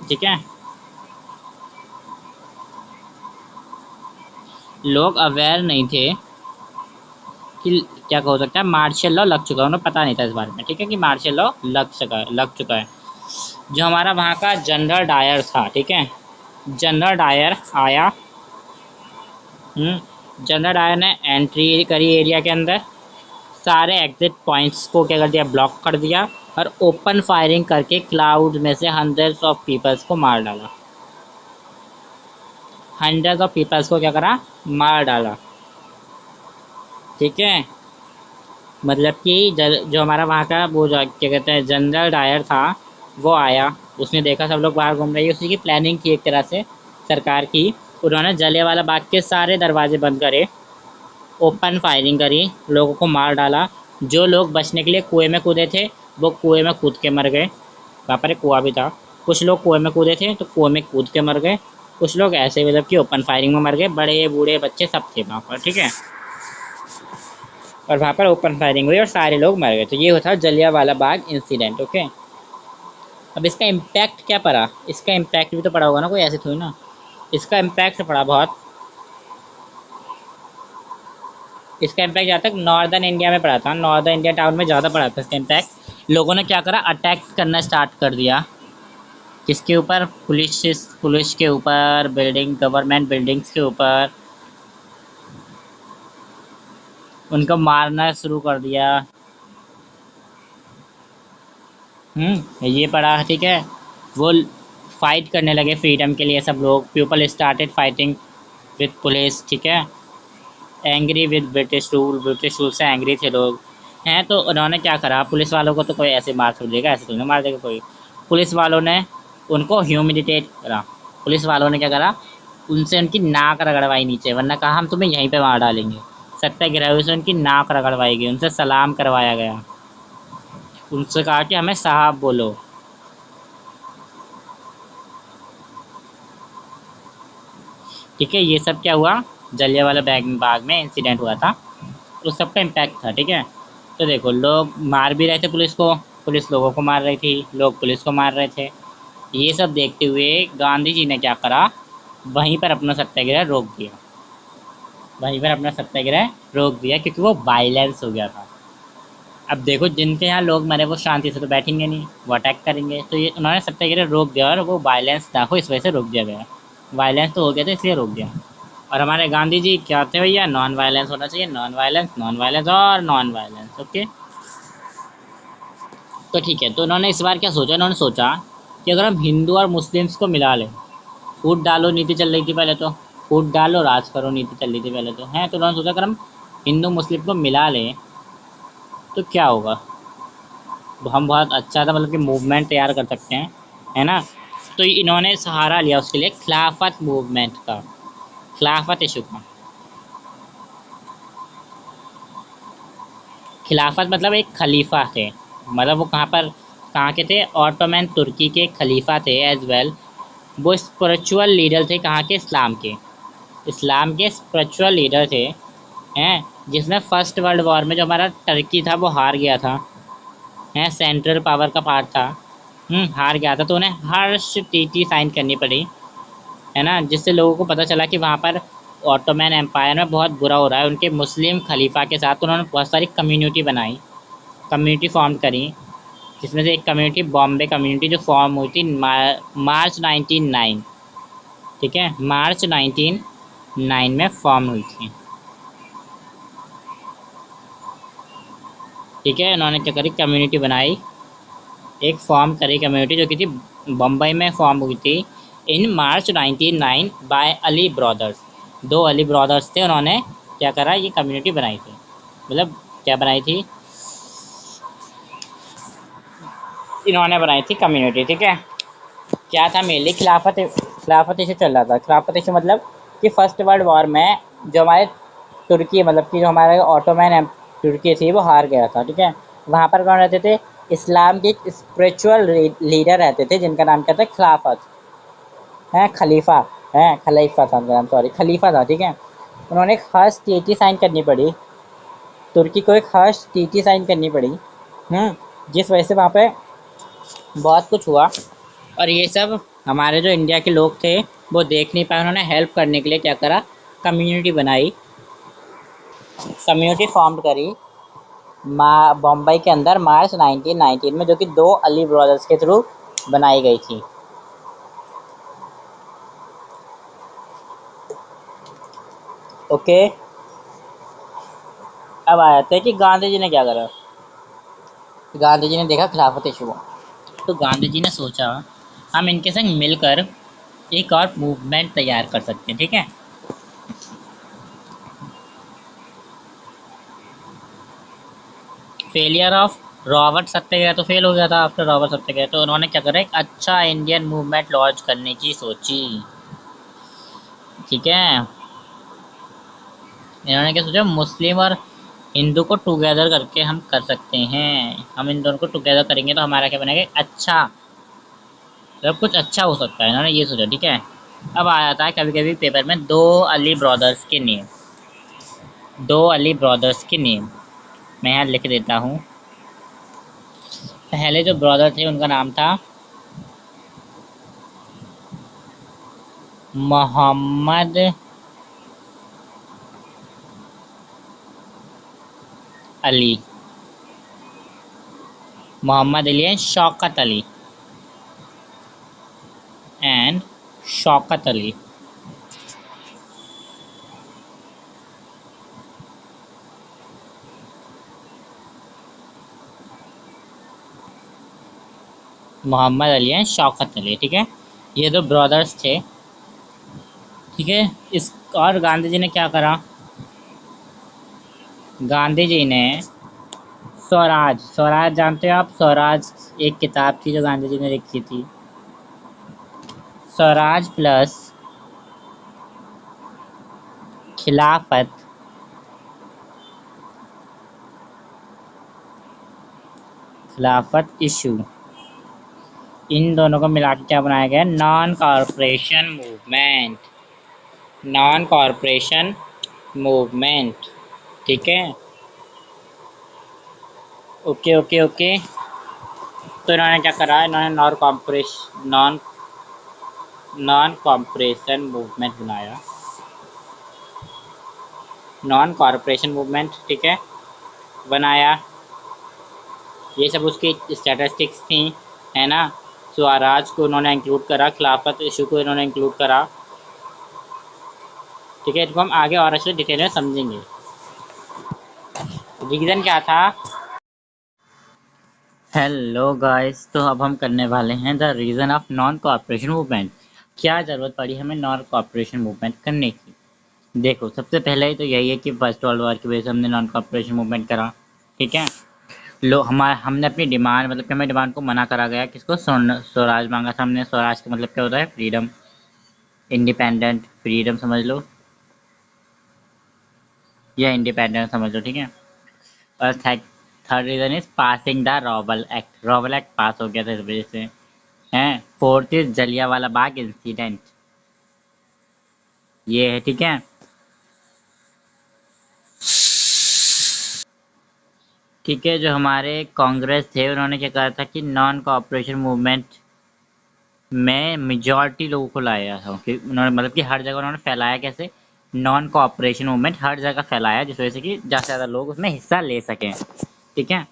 ठीक है। लोग अवेयर नहीं थे कि क्या हो सकता है मार्शल लॉ लग चुका है, उन्हें पता नहीं था इस बारे में, ठीक है, कि मार्शल लॉ लग चुका है। जो हमारा वहाँ का जनरल डायर था, ठीक है, जनरल डायर आया। जनरल डायर ने एंट्री करी एरिया के अंदर, सारे एग्जिट पॉइंट्स को क्या कर दिया, ब्लॉक कर दिया, और ओपन फायरिंग करके क्लाउड में से हंड्रेड्स ऑफ पीपल्स को मार डाला। हंड्रेड्स ऑफ पीपल्स को क्या करा, मार डाला, ठीक है। मतलब कि जो हमारा वहाँ का वो जो क्या कहते हैं जनरल डायर था, वो आया, उसने देखा सब लोग बाहर घूम रहे हैं, उसी की प्लानिंग थी एक तरह से सरकार की। उन्होंने जलियांवाला बाग के सारे दरवाजे बंद करे, ओपन फायरिंग करी, लोगों को मार डाला। जो लोग बचने के लिए कुएं में कूदे थे वो कुएं में कूद के मर गए। वहाँ पर एक कुआं भी था, कुछ लोग कुएं में कूदे थे तो कुएं में कूद के मर गए, कुछ लोग ऐसे मतलब कि ओपन फायरिंग में मर गए, बड़े बूढ़े बच्चे सब थे वहाँ पर, ठीक है। और वहाँ पर ओपन फायरिंग हुई और सारे लोग मर गए। तो ये होता जलियांवाला बाग इंसिडेंट, ओके। अब इसका इम्पैक्ट क्या पड़ा, इसका इम्पैक्ट भी तो पड़ा होगा ना, कोई ऐसे थोड़ी ना। इसका इम्पैक्ट पड़ा बहुत, इसका इम्पैक्ट जहाँ तक नॉर्दर्न इंडिया में पड़ा था, नॉर्दर्न इंडिया टाउन में ज़्यादा पड़ा था इसका इम्पैक्ट। लोगों ने क्या करा, अटैक करना स्टार्ट कर दिया, किसके ऊपर, पुलिस के ऊपर, बिल्डिंग, गवर्नमेंट बिल्डिंग्स के ऊपर, उनको मारना शुरू कर दिया। ये पड़ा, ठीक है। वो फाइट करने लगे फ्रीडम के लिए, सब लोग, people started fighting with police, ठीक है। एंग्री विद ब्रिटिश रूल से एंग्री थे लोग हैं। तो उन्होंने क्या करा, पुलिस वालों को तो कोई ऐसे मार थोड़ी देगा, ऐसे थोड़ी ना मार देगा कोई। पुलिस वालों ने उनको ह्यूमिलिटेट करा। पुलिस वालों ने क्या करा, उनसे उनकी नाक रगड़वाई नीचे, वरना कहा हम तुम्हें यहीं पे मार डालेंगे। सत्याग्रहियों से उनकी नाक रगड़वाई गई, उनसे सलाम करवाया गया, उनसे कहा कि हमें साहब बोलो। ठीक है, ये सब क्या हुआ, जलियांवाला बाग में इंसिडेंट हुआ था, उस सब का इम्पैक्ट था, ठीक है। तो देखो, लोग मार भी रहे थे पुलिस को, पुलिस लोगों को मार रही थी, लोग पुलिस को मार रहे थे। ये सब देखते हुए गांधी जी ने क्या करा, वहीं पर अपना सत्याग्रह रोक दिया, वहीं पर अपना सत्याग्रह रोक दिया, क्योंकि वो वायलेंस हो गया था। अब देखो, जिनके यहाँ लोग मरे वो शांति से तो बैठेंगे नहीं, वो अटैक करेंगे। तो ये उन्होंने सत्याग्रह रोक दिया, और वो वायलेंस था, इस वजह से रोक दिया गया। वायलेंस तो हो गया था इसलिए रोक दिया। और हमारे गांधी जी क्या थे भैया, नॉन वायलेंस होना चाहिए, नॉन वायलेंस, नॉन वायलेंस और नॉन वायलेंस, ओके। तो ठीक है, तो उन्होंने इस बार क्या सोचा, उन्होंने सोचा कि अगर हम हिंदू और मुस्लिम्स को मिला लें, फूट डालो नीति चल रही थी पहले तो, फूट डालो राज करो नीति चल रही थी पहले तो, हैं। तो उन्होंने सोचा अगर हम हिंदू मुस्लिम को मिला लें तो क्या होगा, हम बहुत अच्छा था मतलब कि मूवमेंट तैयार कर सकते हैं, है ना। तो इन्होंने सहारा लिया उसके लिए खिलाफत मूवमेंट का, खिलाफत इशू का। खिलाफत मतलब एक खलीफा थे, मतलब वो कहाँ के थे, ऑटोमन तुर्की के खलीफा थे एज वेल। वो स्पिरिचुअल लीडर थे, कहाँ के, इस्लाम के स्पिरिचुअल लीडर थे, हैं। जिसमें फर्स्ट वर्ल्ड वॉर में जो हमारा टर्की था वो हार गया था, हैं, सेंट्रल पावर का पार्ट था, हार गया था। तो उन्हें हर्ष ट्रीटी साइन करनी पड़ी, है ना, जिससे लोगों को पता चला कि वहाँ पर ऑटोमन एम्पायर में बहुत बुरा हो रहा है उनके मुस्लिम खलीफा के साथ। तो उन्होंने बहुत सारी कम्युनिटी बनाई, कम्युनिटी फॉर्म करी, जिसमें से एक कम्युनिटी बॉम्बे कम्युनिटी जो फॉर्म हुई थी मार्च 1909, ठीक है, मार्च 1909 में फॉर्म हुई थी, ठीक है। उन्होंने क्या करी, कम्युनिटी बनाई, एक फॉर्म करी कम्युनिटी, जो कि थी बम्बई में फॉर्म हुई थी इन मार्च 1909 बाय अली ब्रदर्स। दो अली ब्रदर्स थे, उन्होंने क्या करा, ये कम्युनिटी बनाई थी, मतलब क्या बनाई थी, इन्होंने बनाई थी कम्युनिटी, ठीक है। क्या था, मेनली खिलाफत इशू चल रहा था। खिलाफत इशू मतलब कि फर्स्ट वर्ल्ड वॉर में जो हमारे तुर्की, मतलब कि जो हमारे ऑटोमन तुर्की थी वो हार गया था, ठीक है। वहाँ पर कौन रहते थे, इस्लाम के स्पिरिचुअल लीडर रहते थे, जिनका नाम क्या था, खिलाफत है, खलीफा है, खलीफा था उनका नाम, सॉरी खलीफा था, ठीक है। उन्होंने एक खास ट्रीटी साइन करनी पड़ी, तुर्की को एक खास ट्रीटी साइन करनी पड़ी, जिस वजह से वहाँ पे बहुत कुछ हुआ। और ये सब हमारे जो इंडिया के लोग थे वो देख नहीं पाए, उन्होंने हेल्प करने के लिए क्या करा, कम्युनिटी बनाई, कम्युनिटी फॉर्म करी बम्बई के अंदर मार्च 1919 में, जो कि दो अली ब्रदर्स के थ्रू बनाई गई थी। ओके, अब आ जाते हैं कि गांधी जी ने क्या करा। गांधी जी ने देखा खिलाफत इशू, तो गांधी जी ने सोचा हम इनके संग मिलकर एक और मूवमेंट तैयार कर सकते हैं, ठीक है। फेलियर ऑफ रॉबर्ट सत्याग्रह तो फेल हो गया था आफ्टर रॉबर्ट सत्याग्रह, तो उन्होंने क्या करा, एक अच्छा इंडियन मूवमेंट लॉन्च करने की सोची, ठीक है। इन्होंने क्या सोचा, मुस्लिम और हिंदू को टुगेदर करके हम कर सकते हैं, हम इन दोनों को टुगेदर करेंगे तो हमारा क्या बनेगा, अच्छा, सब कुछ अच्छा हो सकता है, इन्होंने ये सोचा, ठीक है। अब आ जाता है कभी कभी पेपर में दो अली ब्रदर्स के नेम, दो अली ब्रदर्स के नेम मैं यहाँ लिख देता हूँ। पहले जो ब्रदर थे उनका नाम था Mohammad Ali, Mohammad Ali and Shaukat Ali, and Shaukat Ali. Mohammad Ali and Shaukat Ali, ठीक है, ये दो ब्रदर्स थे, ठीक है। इस और गांधी जी ने क्या करा, गांधी जी ने स्वराज, स्वराज जानते हो आप, स्वराज एक किताब थी जो गांधी जी ने लिखी थी, स्वराज प्लस खिलाफत, खिलाफत इशू, इन दोनों को मिला के क्या बनाया गया, non corporation movement, non corporation movement, ठीक है। ओके ओके ओके, तो इन्होंने क्या करा, इन्होंने नॉन कॉरपोरेशन मूवमेंट बनाया, नॉन कॉरपोरेशन मूवमेंट, ठीक है, बनाया। ये सब उसकी स्टैटिस्टिक्स थी, है ना। स्वराज को उन्होंने इंक्लूड करा, खिलाफत इशू को इन्होंने इंक्लूड करा, ठीक है। इसको हम आगे और अच्छे डिटेल में समझेंगे। रीज़न क्या था, हेलो गाइस, तो अब हम करने वाले हैं the reason of non corporation movement, क्या ज़रूरत पड़ी हमें नॉन कॉरपोरेशन मूवमेंट करने की। देखो, सबसे पहले तो यही है कि फर्स्ट वर्ल्ड वॉर की वजह से हमने नॉन कॉरपोरेशन मूवमेंट करा, ठीक है। हमने अपनी डिमांड, मतलब कि हमें डिमांड को मना करा गया, किसको, स्वराज मांगा था हमने। स्वराज का मतलब क्या होता है, फ्रीडम, इंडिपेंडेंट, फ्रीडम समझ लो, या इंडिपेंडेंट समझ लो, ठीक है। और third reason is passing the रॉबल एक्ट, रॉबल एक्ट पास हो गया था इस वजह से, हैं। Fourth is Jallianwala Bagh incident, ये है, ठीक है। ठीक है, जो हमारे कांग्रेस थे उन्होंने क्या कहा था कि नॉन कॉपरेशन मूवमेंट में मेजॉरिटी लोगों को लाया था, कि उन्होंने मतलब कि हर जगह उन्होंने फैलाया, कैसे, नॉन कॉपरेशन मूवमेंट हर जगह फैलाया, जिस वजह से कि ज़्यादा से ज़्यादा लोग उसमें हिस्सा ले सकें, ठीक है।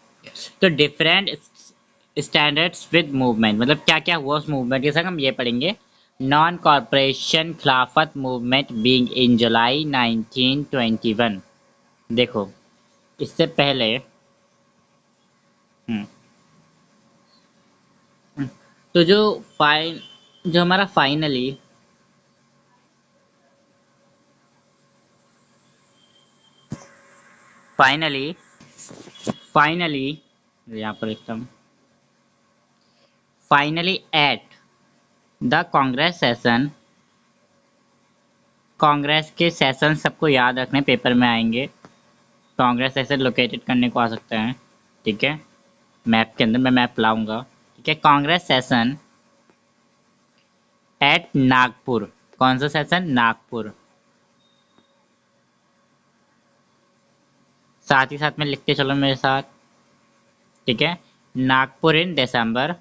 तो डिफरेंट स्टैंडर्ड्स विद मूवमेंट, मतलब क्या क्या हुआ उस मूवमेंट के संग हम ये पढ़ेंगे। नॉन कॉरपोरेशन खिलाफत मूवमेंट बीइंग इन जुलाई 1921, देखो, इससे पहले, हम्म, तो जो हमारा फाइनली फाइनली यहाँ पर एकदम finally at the Congress session, Congress के सेशन सबको याद रखने, पेपर में आएंगे, कांग्रेस सेशन लोकेटेड करने को आ सकते हैं, ठीक है। मैप के अंदर मैं मैप लाऊंगा, ठीक है। कांग्रेस सेशन एट नागपुर, कौन सा सेशन, नागपुर, साथ ही साथ में लिखते चलो मेरे साथ, ठीक है। नागपुर इन दिसंबर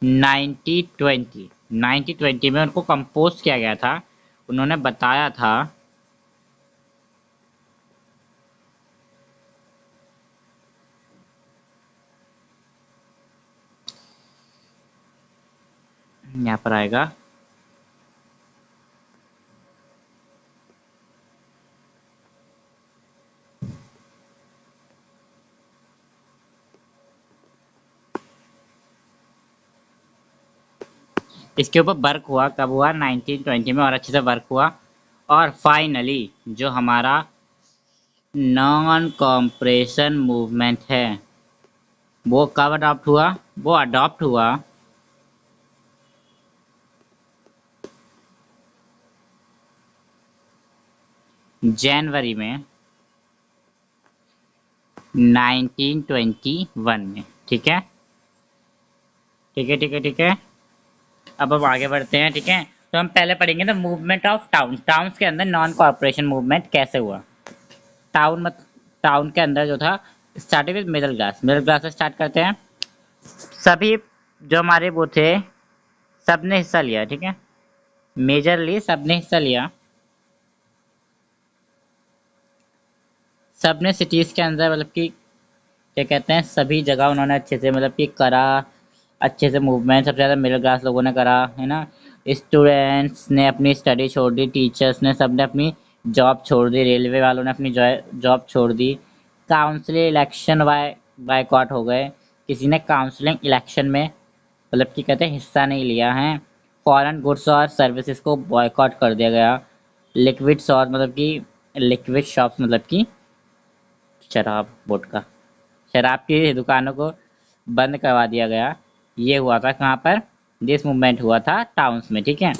1920 में उनको कंपोज किया गया था। उन्होंने बताया था, यहाँ पर आएगा, इसके ऊपर वर्क हुआ। कब हुआ? 1920 में, और अच्छे से वर्क हुआ। और फाइनली जो हमारा नॉन कॉम्प्रेशन मूवमेंट है वो कब अडॉप्ट हुआ? वो अडॉप्ट हुआ जनवरी में 1921 में, ठीक है, ठीक है, ठीक है, ठीक है। अब हम आगे बढ़ते हैं, ठीक है। तो हम पहले पढ़ेंगे the movement of town. Towns के अंदर नॉन कॉर्पोरेशन मूवमेंट कैसे हुआ। टाउन मत टाउन के अंदर जो था, starting with middle class. Middle class से स्टार्ट करते हैं। सभी जो हमारे वो थे, सबने हिस्सा लिया, ठीक है, मेजरली सबने हिस्सा लिया। सबने सिटीज के अंदर मतलब कि क्या कहते हैं, सभी जगह उन्होंने अच्छे से मतलब कि करा, अच्छे से मूवमेंट सबसे ज़्यादा मिडिल क्लास लोगों ने करा, है ना। स्टूडेंट्स ने अपनी स्टडी छोड़ दी, टीचर्स ने सबने अपनी जॉब छोड़ दी, रेलवे वालों ने अपनी जॉब छोड़ दी। काउंसिल इलेक्शन बायकॉट हो गए, किसी ने काउंसलिंग इलेक्शन में मतलब कि कहते हैं हिस्सा नहीं लिया है। फॉरेन गुड्स और सर्विसेज को बॉयकॉट कर दिया गया। लिक्विड शॉप मतलब कि लिक्विड शॉप्स मतलब कि शराब, वोडका, शराब की दुकानों को बंद करवा दिया गया। ये हुआ था कहाँ पर? दिस मूवमेंट हुआ था टाउन्स में, ठीक है।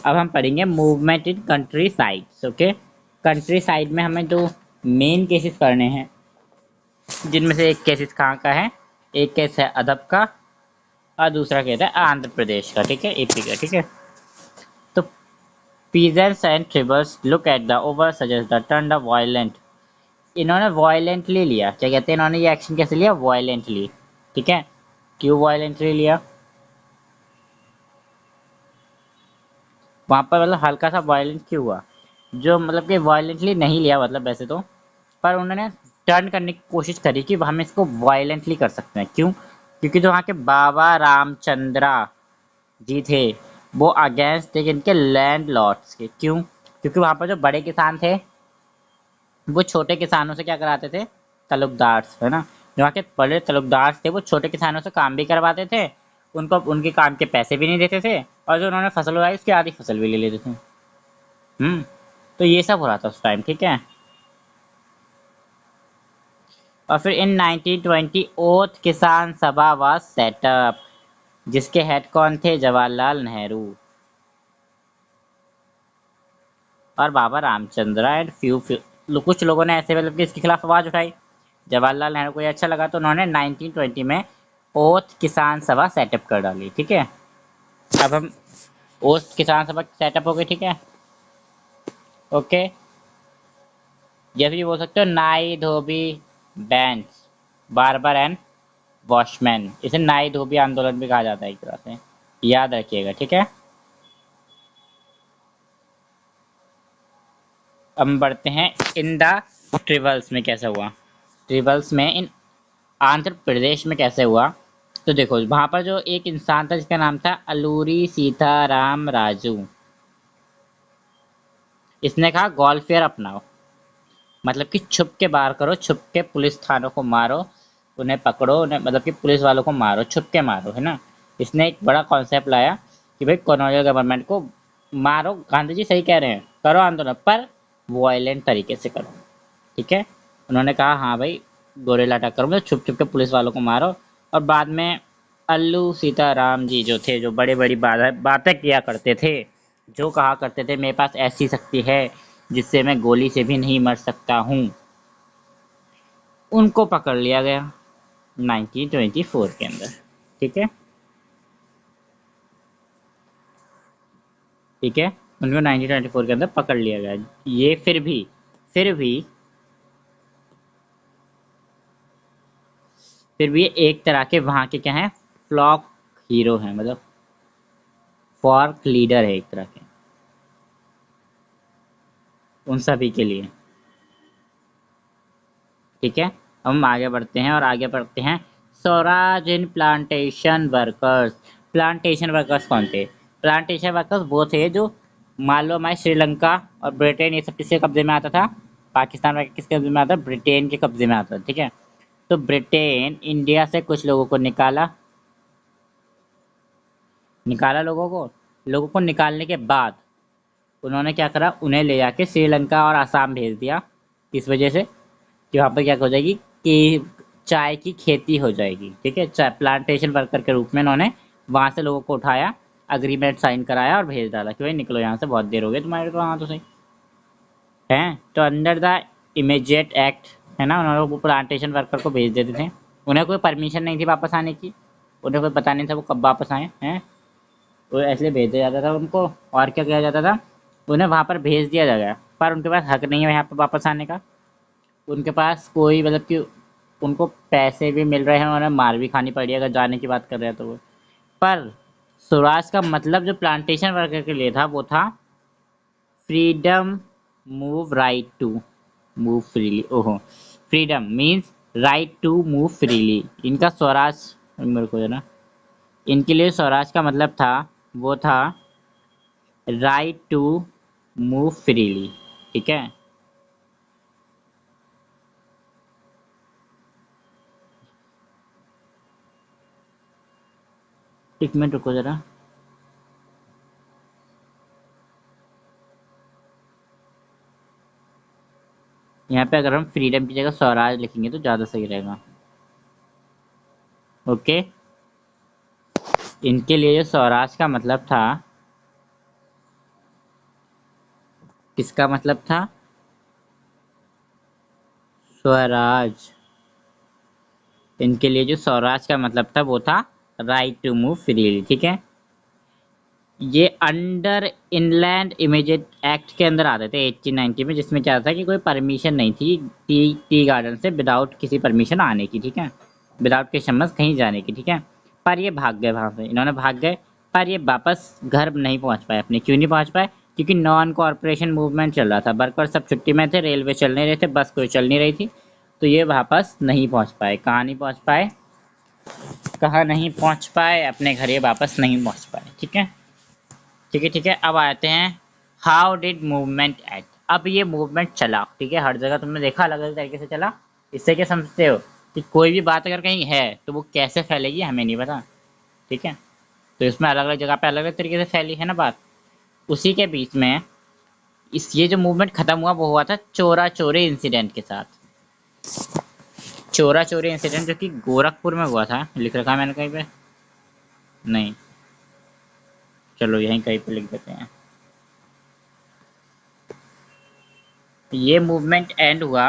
अब हम पढ़ेंगे movement in country sides, okay. Country side में हमें जो मेन केसेस पढ़ने हैं, जिनमें से एक केसेस कहाँ का है, एक केस है अदब का और दूसरा केस है आंध्र प्रदेश का, ठीक है, एपी का, ठीक है। तो peasants and tribals look at the over suggest the turn the violent. इन्होंने वायलेंटली लिया, क्या कहते हैं, इन्होंने ये एक्शन कैसे लिया? वायलेंटली, ठीक है। क्यों वायलेंटली लिया? वहां पर मतलब हल्का सा वायलेंट क्यों हुआ? जो मतलब कि वायलेंटली नहीं लिया मतलब वैसे तो, पर उन्होंने टर्न करने की कोशिश करी कि हम इसको वायलेंटली कर सकते हैं। क्यों? क्योंकि जो वहाँ के बाबा रामचंद्रा जी थे वो अगेंस्ट थे इनके लैंड लॉर्ड्स के। क्यों? क्योंकि वहाँ पर जो बड़े किसान थे वो छोटे किसानों से क्या कराते थे? तलुकदार, है ना। जो वहाँ के बड़े तलुकदार थे वो छोटे किसानों से काम भी करवाते थे, उनको उनके काम के पैसे भी नहीं देते थे, और जो उन्होंने फसल उगाई उसकी आधी फसल भी ले लेते थे। तो ये सब हो रहा था उस टाइम, ठीक है। और फिर इन 1920 ओथ किसान सभा वाज सेटअप, जिसके हेड कौन थे? जवाहरलाल नेहरू और बाबा रामचंद्र एंड कुछ लोगों ने ऐसे मतलब कि इसके खिलाफ आवाज उठाई। जवाहरलाल नेहरू को ये अच्छा लगा तो उन्होंने 1920 में ओथ किसान सभा सेटअप कर डाली, ठीक है। अब हम ओथ किसान सभा सेटअप हो गई, ठीक है, ओके। जैसे भी बोल सकते हो, नाई धोबी बेंच, बार्बर एंड वॉशमैन, इसे नाई धोबी आंदोलन भी कहा जाता है एक तरह से, याद रखिएगा, ठीक है। अब हम बढ़ते हैं इन द ट्रिबल्स में कैसा हुआ। ट्रिबल्स में इन आंध्र प्रदेश में कैसे हुआ? तो देखो वहां पर जो एक इंसान था जिसका नाम था अलूरी सीताराम राजू, इसने कहा गॉलफेयर अपनाओ, मतलब कि छुप के बाहर करो, छुप के पुलिस थानों को मारो, उन्हें पकड़ो, उन्हें मतलब कि पुलिस वालों को मारो, छुप के मारो, है ना। इसने एक बड़ा कॉन्सेप्ट लाया कि भाई कॉलोनियल गवर्नमेंट को मारो, गांधी जी सही कह रहे हैं, करो आंदोलन पर वायलेंट तरीके से करो, ठीक है। उन्होंने कहा हाँ भाई, गोरेला अटैक करो, मतलब छुप छुप के पुलिस वालों को मारो। और बाद में अल्लू सीताराम जी जो थे, जो बड़ी बड़ी बातें किया करते थे, जो कहा करते थे मेरे पास ऐसी शक्ति है जिससे मैं गोली से भी नहीं मर सकता हूँ, उनको पकड़ लिया गया 1924 के अंदर, ठीक है, ठीक है। उनको 1924 के अंदर पकड़ लिया गया। ये फिर भी एक तरह के वहाँ के क्या हैं, फ्लॉक हीरो हैं, मतलब फॉर्क लीडर है एक तरह के उन सभी के लिए। ठीक है, अब हम आगे बढ़ते हैं और आगे बढ़ते हैं स्वराज इन प्लांटेशन वर्कर्स। प्लांटेशन वर्कर्स कौन थे? प्लांटेशन वर्कर्स वो थे जो, मान लो हमारे श्रीलंका और ब्रिटेन ये सब किसके कब्जे में आता था? पाकिस्तान वगैरह किसके कब्जे में आता था? ब्रिटेन के कब्जे में आता था। ठीक है, तो ब्रिटेन इंडिया से कुछ लोगों को निकाला लोगों को निकालने के बाद उन्होंने क्या करा, उन्हें ले जाके श्रीलंका और आसाम भेज दिया। किस वजह से? कि वहाँ पर क्या हो जाएगी कि चाय की खेती हो जाएगी। ठीक है, चाय प्लांटेशन वर्कर के रूप में उन्होंने वहाँ से लोगों को उठाया, अग्रीमेंट साइन कराया और भेज डाला कि भाई निकलो यहाँ से, बहुत देर हो गई तुम्हारे तो वहाँ तो सही है। तो अंडर द इमीडिएट एक्ट है ना, उन्होंने वो प्लांटेशन वर्कर को भेज देते थे। उन्हें कोई परमिशन नहीं थी वापस आने की, उन्हें कोई पता नहीं था वो कब वापस आए हैं, वो ऐसे भेज दिया जाता था उनको। और क्या किया जाता था, उन्हें वहाँ पर भेज दिया जाएगा, पर उनके पास हक नहीं है यहाँ पर वापस आने का। उनके पास कोई मतलब कि उनको पैसे भी मिल रहे हैं, उन्हें मार भी खानी पड़ी है अगर जाने की बात कर रहे हैं तो वो। पर स्वराज का मतलब जो प्लांटेशन वर्कर के लिए था वो था freedom, move right to move freely. ओहो, freedom means right to move freely. इनका स्वराज, मेरे को है ना, इनके लिए स्वराज का मतलब था, वो था राइट टू मूव फ्रीली। ठीक है, एक मिनट रुको जरा। यहाँ पे अगर हम फ्रीडम की जगह स्वराज लिखेंगे तो ज़्यादा सही रहेगा। ओके, इनके लिए जो स्वराज का मतलब था, किसका मतलब था? स्वराज। इनके लिए जो स्वराज का मतलब था वो था राइट टू मूव फ्रीली। ठीक है, ये अंडर इनलैंड इमेजेट एक्ट के अंदर आते थे 1890 में, जिसमें क्या था कि कोई परमिशन नहीं थी टी गार्डन से विदाउट किसी परमिशन आने की। ठीक है, विदाउट के समझ कहीं जाने की। ठीक है, पर ये भाग गए वहाँ से, इन्होंने भाग गए, पर ये वापस घर नहीं पहुँच पाए अपने। क्यों नहीं पहुँच पाए? क्योंकि नॉन कॉरपोरेशन मूवमेंट चल रहा था, वर्कर सब छुट्टी में थे, रेलवे चल नहीं रहे थे, बस कोई चल नहीं रही थी, तो ये वापस नहीं पहुँच पाए। कहाँ नहीं पहुँच पाए? कहाँ नहीं पहुँच पाए? अपने घर ये वापस नहीं पहुँच पाए। ठीक है, ठीक है, ठीक है। अब आते हैं हाउ डिड मूवमेंट एक्ट। अब ये मूवमेंट चला, ठीक है, हर जगह तुमने देखा अलग अलग तरीके से चला। इससे क्या समझते हो कि कोई भी बात अगर कहीं है तो वो कैसे फैलेगी हमें नहीं पता। ठीक है, तो इसमें अलग अलग जगह पे अलग अलग तरीके से फैली है ना बात। उसी के बीच में इस ये जो मूवमेंट खत्म हुआ वो हुआ था चोरा चोरी इंसिडेंट के साथ। चोरा चोरी इंसिडेंट जो कि गोरखपुर में हुआ था, लिख रखा है मैंने कहीं पे? नहीं, चलो यहीं कहीं पे लिख देते हैं। ये मूवमेंट एंड हुआ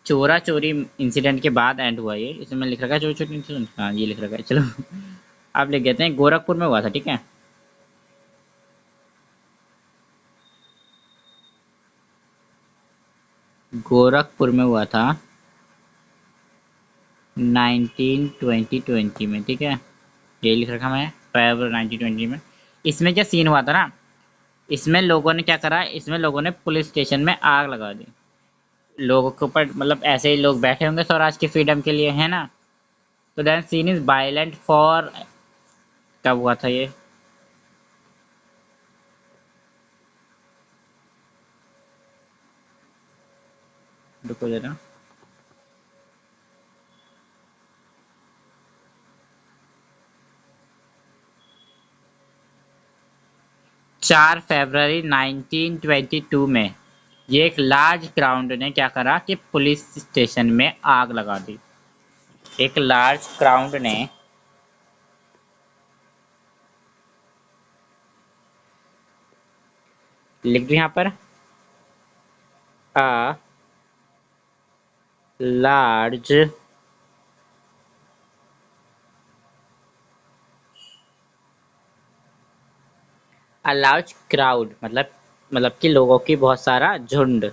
चोरा चोरी इंसिडेंट के बाद एंड हुआ ये, इसमें लिख रखा है चोरी चोरी इंसिडेंट, हाँ ये लिख रखा है, चलो आप लिख देते हैं गोरखपुर में हुआ था। ठीक है, गोरखपुर में हुआ था 1920 में। ठीक है, ये लिख रखा मैं फरवरी 1920 में। इसमें क्या सीन हुआ था ना, इसमें लोगों ने क्या करा, इसमें लोगों ने पुलिस स्टेशन में आग लगा दी। लोगों के ऊपर मतलब ऐसे ही लोग बैठे होंगे स्वराज की फ्रीडम के लिए, है ना। तो then scene is violent for, कब हुआ था ये? रुको जरा। 4 फरवरी 1922 में ये एक लार्ज क्राउड ने क्या करा कि पुलिस स्टेशन में आग लगा दी। एक लार्ज क्राउड ने, लिख दो यहाँ पर, a large a large crowd मतलब मतलब कि लोगों की बहुत सारा झुंड।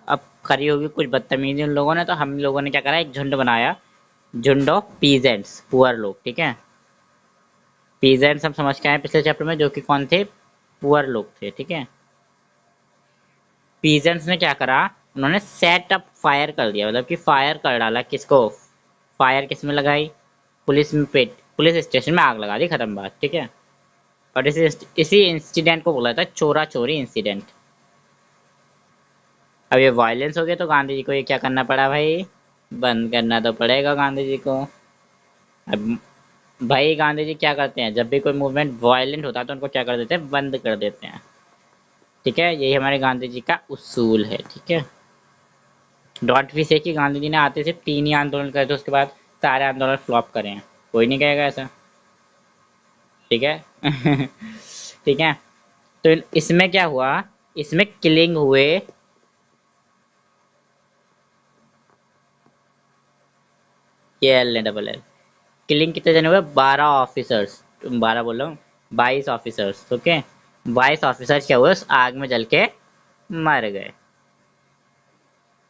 अब करी होगी कुछ बदतमीजी उन लोगों ने, तो हम लोगों ने क्या करा, एक झुंड बनाया, झुंड ऑफ पीजेंट्स, पुअर लोग, ठीक है। पीजेंट्स हम समझ के आए पिछले चैप्टर में, जो कि कौन थे, पुअर लोग थे, ठीक है। पीजेंट्स ने क्या करा, उन्होंने सेट अप फायर कर दिया, मतलब कि फायर कर डाला, किसको, फायर किस में लगाई, पुलिस में, पेट पुलिस स्टेशन में आग लगा दी, खत्म बात, ठीक है। और इसी इंसिडेंट को बोला था चोरा चोरी इंसिडेंट। अब ये वायलेंस हो गया तो गांधी जी को ये क्या करना पड़ा भाई, बंद करना तो पड़ेगा गांधी जी को। अब भाई गांधी जी क्या करते हैं, जब भी कोई मूवमेंट वायलेंट होता है तो उनको क्या कर देते हैं, बंद कर देते हैं, ठीक है। यही हमारे गांधी जी का उसूल है, ठीक है। डॉट भी से कि गांधी जी ने आते सिर्फ 3 ही आंदोलन करे थे, उसके बाद सारे आंदोलन फ्लॉप करे हैं, कोई नहीं कहेगा ऐसा, ठीक है। ठीक है। तो इसमें क्या हुआ, इसमें किलिंग हुए, ये एल ने डबल एल, किलिंग कितने जने हुए, 12 ऑफिसर्स, 12 बोल रहा हूँ, 22 ऑफिसर्स, ओके। 22 ऑफिसर्स क्या हुए, उस आग में जल के मर गए।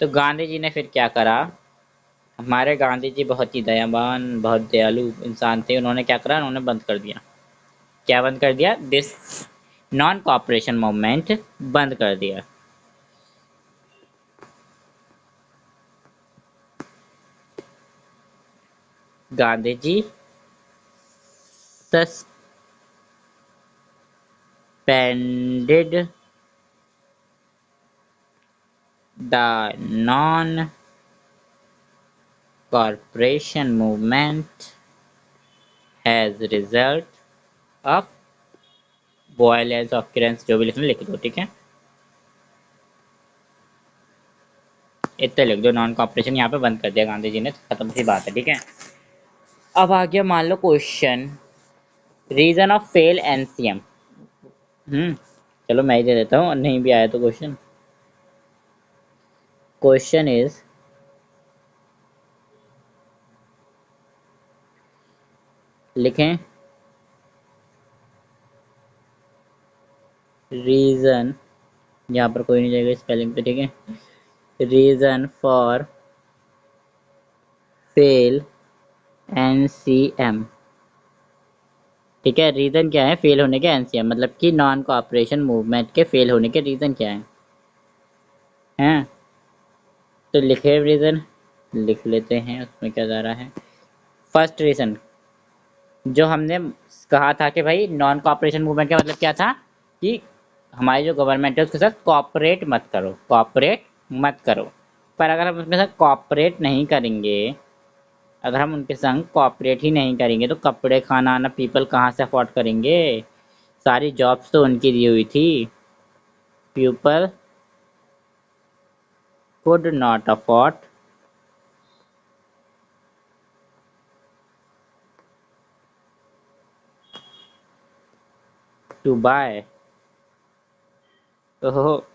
तो गांधी जी ने फिर क्या करा, हमारे गांधी जी बहुत ही दयावान, बहुत दयालु इंसान थे, उन्होंने क्या करा, उन्होंने बंद कर दिया, क्या बंद कर दिया, दिस नॉन कॉपरेशन मूवमेंट बंद कर दिया। Gandhi ji suspended the non-cooperation movement as a result of violence occurrence, जो भी लिखना लिख दो, ठीक है। इतना लिख दो, नॉन कॉपरेशन यहाँ पे बंद कर दिया गांधी जी ने, खत्म सी बात है, ठीक है। अब आ गया मान लो question, reason of fail NCM. चलो मैं ही दे देता हूँ, और नहीं भी आया तो क्वेश्चन, क्वेश्चन इज, लिखें, रीजन, यहाँ पर कोई नहीं जाएगा स्पेलिंग पे, ठीक है। रीजन फॉर फेल एनसीएम, ठीक है। रीजन क्या है फेल होने के, एनसीएम मतलब कि नॉन कोऑपरेशन मूवमेंट के फेल होने के रीजन क्या है, हैं। तो लिखे रीजन, लिख लेते हैं, उसमें क्या जा रहा है। फर्स्ट रीजन जो हमने कहा था कि भाई नॉन कोऑपरेशन मूवमेंट का मतलब क्या था, कि हमारी जो गवर्नमेंट है उसके साथ कोऑपरेट मत करो, कोऑपरेट मत करो। पर अगर हम उसके साथ कोऑपरेट नहीं करेंगे, अगर हम उनके संग कोऑपरेट ही नहीं करेंगे तो कपड़े खाना आना पीपल कहाँ से अफोर्ड करेंगे, सारी जॉब्स तो उनकी दी हुई थी, people could not afford to buy, ओहो।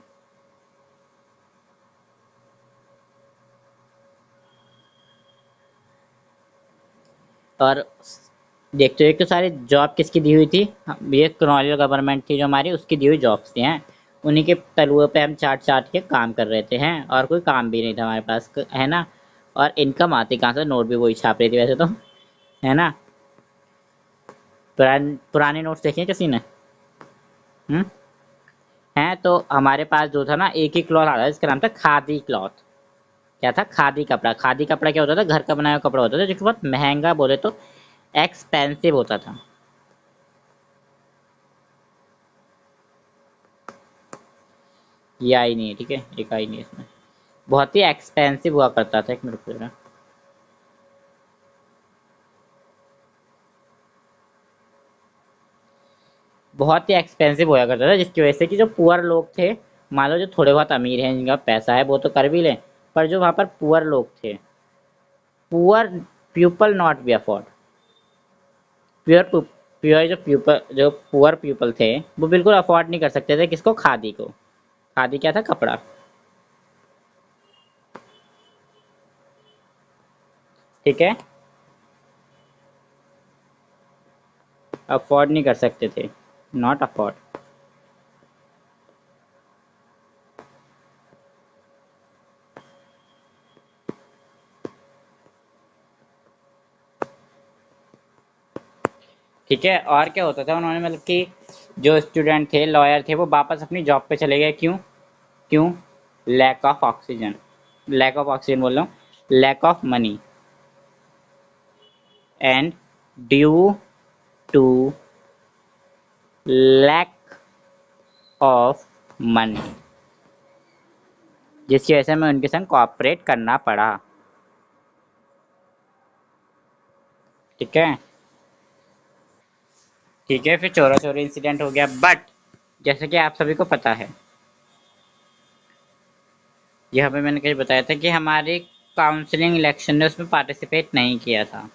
और देखते हो एक तो सारी जॉब किसकी दी हुई थी, ये कॉलोनियल गवर्नमेंट थी जो हमारी, उसकी दी हुई जॉब्स थी हैं, उन्हीं के तलुए पे हम चाट चाट के काम कर रहे थे हैं, और कोई काम भी नहीं था हमारे पास, है ना। और इनकम आती कहाँ से, नोट भी वही छाप रही थी वैसे तो, है ना। पुराने नोट्स देखे हैं किसी ने, हम्म। हैं तो हमारे पास जो था ना, एक ही क्लॉथ आता था जिसका नाम था खादी क्लॉथ। क्या था, खादी कपड़ा। खादी कपड़ा क्या होता था, घर का बनाया हुआ कपड़ा होता था, जो कि बहुत महंगा, बोले तो एक्सपेंसिव होता था। ये आई नहीं है, ठीक है, एक आई नहीं है इसमें, बहुत ही एक्सपेंसिव हुआ करता था, एक मिनट रुको, बहुत ही एक्सपेंसिव हुआ करता था, जिसकी वजह से कि जो पुअर लोग थे, मान लो जो थोड़े बहुत अमीर हैं जिनका पैसा है वो तो कर भी लें, पर जो वहाँ पर पुअर लोग थे, poor people not be afford, pure pure जो पीपल, जो पुअर पीपल थे वो बिल्कुल अफोर्ड नहीं कर सकते थे, किसको, खादी को। खादी क्या था, कपड़ा, ठीक है, अफोर्ड नहीं कर सकते थे, नॉट अफोर्ड। ठीक है। और क्या होता था, उन्होंने मतलब कि जो स्टूडेंट थे, लॉयर थे, वो वापस अपनी जॉब पे चले गए। क्यों? क्यों? Lack of oxygen, lack of oxygen बोल रहा हूँ, lack of money and due to lack of money, जिसकी वजह से हमें उनके संग कोऑपरेट करना पड़ा। ठीक है। ठीक है, फिर चोरा चोरी इंसिडेंट हो गया। बट जैसे कि आप सभी को पता है, यहाँ पे मैंने कहीं बताया था कि हमारे काउंसलिंग इलेक्शन ने उसमें पार्टिसिपेट नहीं किया था,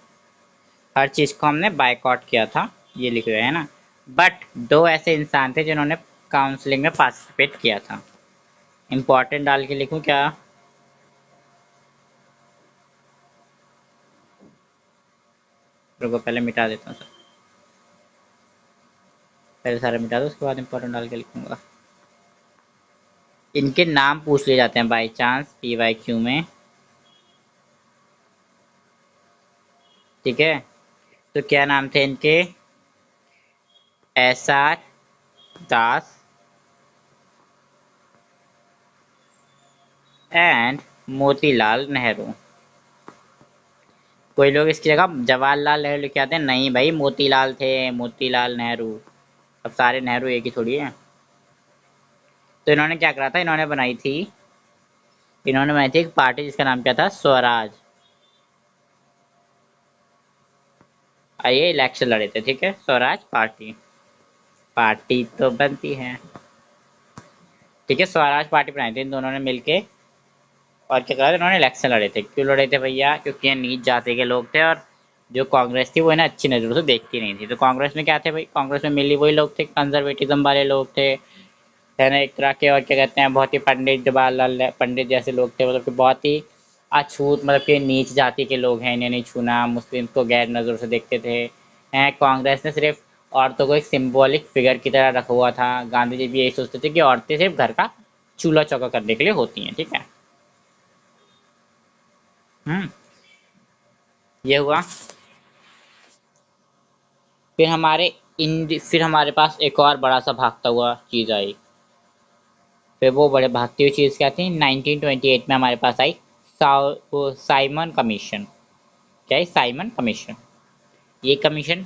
हर चीज़ को हमने बायकॉट किया था, ये लिख रहे हैं ना। बट दो ऐसे इंसान थे जिन्होंने काउंसलिंग में पार्टिसिपेट किया था। इम्पोर्टेंट डाल के लिखूं क्या? रुको, पहले मिटा देता हूँ सर, पहले सारा मिटा दो, उसके बाद इम्पोर्टेंट डाल के लिखूंगा। इनके नाम पूछ लिए जाते हैं बाई चांस PYQ में। ठीक है, तो क्या नाम थे इनके? SR Das and Motilal Nehru. कोई लोग इसकी जगह जवाहरलाल नेहरू लिख के आते हैं, नहीं भाई, मोतीलाल थे, मोतीलाल नेहरू। अब सारे नेहरू एक ही थोड़ी है। तो इन्होंने क्या करा था, इन्होंने बनाई थी एक पार्टी जिसका नाम क्या था? स्वराज। आइए, इलेक्शन लड़े थे। ठीक है, स्वराज पार्टी, पार्टी तो बनती है। ठीक है, स्वराज पार्टी बनाई थी इन दोनों ने मिलके। और क्या करा था इन्होंने? इलेक्शन लड़े थे। क्यों लड़े थे भैया? क्योंकि ये नीच जाति के लोग थे, और जो कांग्रेस थी वो इन्हें अच्छी नज़रों से देखती नहीं थी। तो कांग्रेस में क्या थे भाई? कांग्रेस में मिली वही लोग थे, कंजर्वेटिज्म वाले लोग थे, है ना, एक तरह के। और क्या कहते हैं, बहुत ही पंडित जवाहरलाल पंडित जैसे लोग थे, मतलब कि बहुत ही अछूत, मतलब कि नीच जाति के लोग हैं, इन्हें नहीं छूना, मुस्लिम को गैर नज़रों से देखते थे। हैं, कांग्रेस ने सिर्फ औरतों को एक सिंबॉलिक फिगर की तरह रखा हुआ था। गांधी जी भी यही सोचते थे कि औरतें सिर्फ घर का चूल्हा चौका करने के लिए होती हैं। ठीक है। हम्म, ये हुआ। फिर हमारे पास एक और बड़ा सा भागता हुआ चीज़ आई। फिर वो बड़े भागती हुई चीज़ क्या थी? 1928 में हमारे पास आई साइमन कमीशन। क्या है साइमन कमीशन? ये commission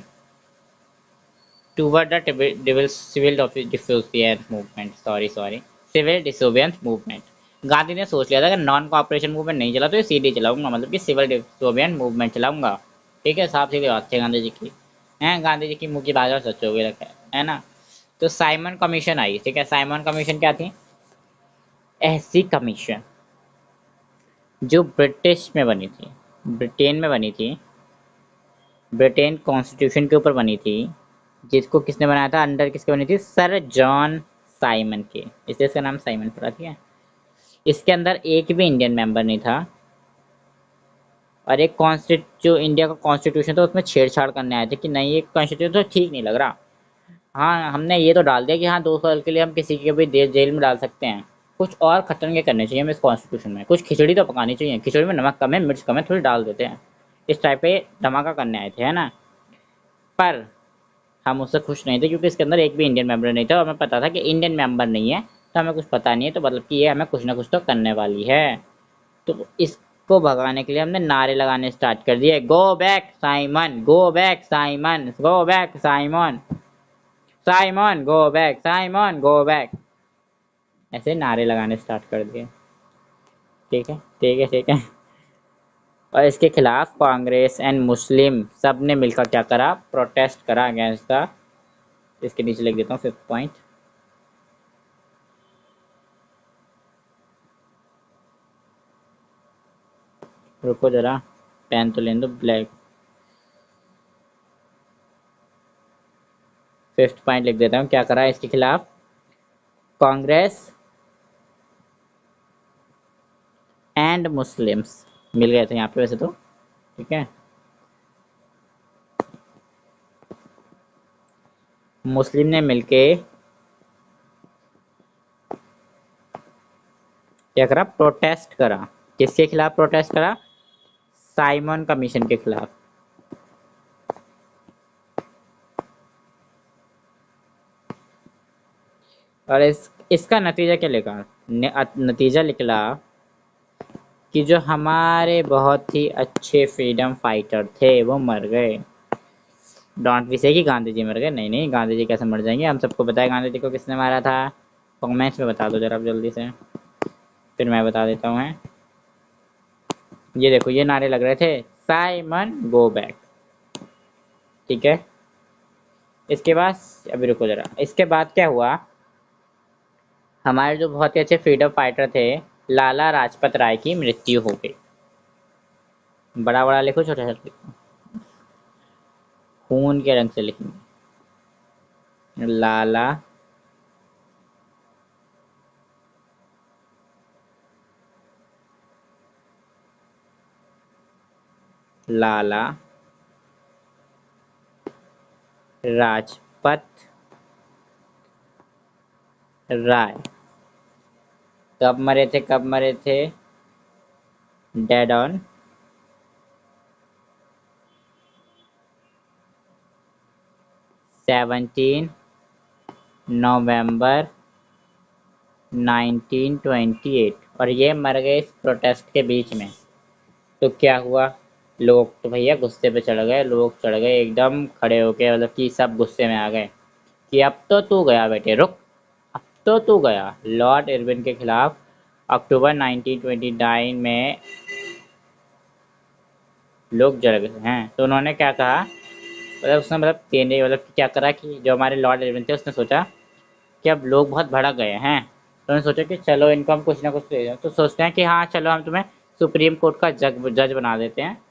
toward the civil disobedience movement, sorry civil disobedience movement. Gandhi ने सोच लिया था कि नॉन कॉपरेशन मूवमेंट नहीं चला तो ये सीडी चलाऊंगा, मतलब कि सिविल डिसोबिडियंस मूवमेंट चलाऊंगा। ठीक है, साफ सीधी बात थी गांधी जी की। हैं, गांधी जी की मुंह की बात और सच हो गई रखा है ना। तो साइमन कमीशन आई। ठीक है, साइमन कमीशन क्या थी? ऐसी कमीशन जो ब्रिटिश में बनी थी, ब्रिटेन में बनी थी, ब्रिटेन कॉन्स्टिट्यूशन के ऊपर बनी थी, जिसको किसने बनाया था? अंडर किसके बनी थी? सर जॉन साइमन के, इसलिए इसका नाम साइमन पड़ा। ठीक है, इसके अंदर एक भी इंडियन मेंबर नहीं था, और एक जो इंडिया का कॉन्स्टिट्यूशन था उसमें छेड़छाड़ करने आए थे कि नहीं, ये कॉन्स्टिट्यूशन तो ठीक नहीं लग रहा। हाँ, हमने ये तो डाल दिया कि हाँ, 2 साल के लिए हम किसी के भी देश जेल में डाल सकते हैं। कुछ और खतरनाक करने चाहिए हमें इस कॉन्स्टिट्यूशन में, कुछ खिचड़ी तो पकानी चाहिए, खिचड़ी में नमक कम है, मिर्च कम है, थोड़ी डाल देते हैं। इस टाइप पे धमाका करने आए थे, है ना। पर हम उससे खुश नहीं थे, क्योंकि इसके अंदर एक भी इंडियन मेंबर नहीं था, और हमें पता था कि इंडियन मेंबर नहीं है तो हमें कुछ पता नहीं है, तो मतलब कि ये हमें कुछ ना कुछ तो करने वाली है। तो इसको भगाने के लिए हमने नारे लगाने स्टार्ट कर दिए, go back Simon, go back Simon, go back Simon, Simon go back, Simon go back, ऐसे नारे लगाने स्टार्ट कर दिए। ठीक है, ठीक है, ठीक है। और इसके खिलाफ कांग्रेस एंड मुस्लिम सब ने मिलकर क्या करा? प्रोटेस्ट करा अगेंस्ट द, इसके नीचे लिख देता हूँ 5th पॉइंट। रुको जरा, पेन तो लेने दो ब्लैक। 5th पॉइंट लिख देता हूँ, क्या करा इसके खिलाफ? कांग्रेस एंड मुस्लिम्स मिल गए थे यहाँ पे वैसे तो। ठीक है, मुस्लिम ने मिलके क्या करा? प्रोटेस्ट करा। किसके खिलाफ प्रोटेस्ट करा? साइमन कमीशन के खिलाफ। और इसका नतीजा क्या लिखा? नतीजा निकला कि जो हमारे बहुत ही अच्छे फ्रीडम फाइटर थे वो मर गए। डोंट बी से कि गांधी जी मर गए, नहीं नहीं, गांधी जी कैसे मर जाएंगे? हम सबको पता है गांधी जी को किसने मारा था। कमेंट्स में बता दो जरा जल्दी से, फिर मैं बता देता हूँ। ये देखो ये नारे लग रहे थे, साइमन गो बैक। ठीक है, इसके बाद अभी रुको जरा, इसके बाद क्या हुआ? हमारे जो बहुत ही अच्छे फ्रीडम फाइटर थे लाला लाजपत राय की मृत्यु हो गई। बड़ा बड़ा लिखो छोटा छोटा लिखो, खून के रंग से लिखेंगे। लाला लाला राजपत राय कब मरे थे? कब मरे थे? डेड ऑन 17 नवंबर 1928, और ये मर गए इस प्रोटेस्ट के बीच में। तो क्या हुआ? लोग तो भैया गुस्से पे चढ़ गए, लोग चढ़ गए एकदम खड़े होके, मतलब कि सब गुस्से में आ गए कि अब तो तू गया बेटे, रुक, अब तो तू गया। लॉर्ड इरविन के खिलाफ अक्टूबर 1929 में लोग जड़ गए हैं। तो उन्होंने क्या कहा, मतलब उसने मतलब देने मतलब क्या करा कि जो हमारे लॉर्ड इरविन थे उसने सोचा कि अब लोग बहुत भड़क गए हैं, तो उन्होंने सोचा कि चलो इनको हम कुछ ना कुछ दे दें। तो सोचते हैं कि हाँ चलो हम तुम्हें सुप्रीम कोर्ट का जज बना देते हैं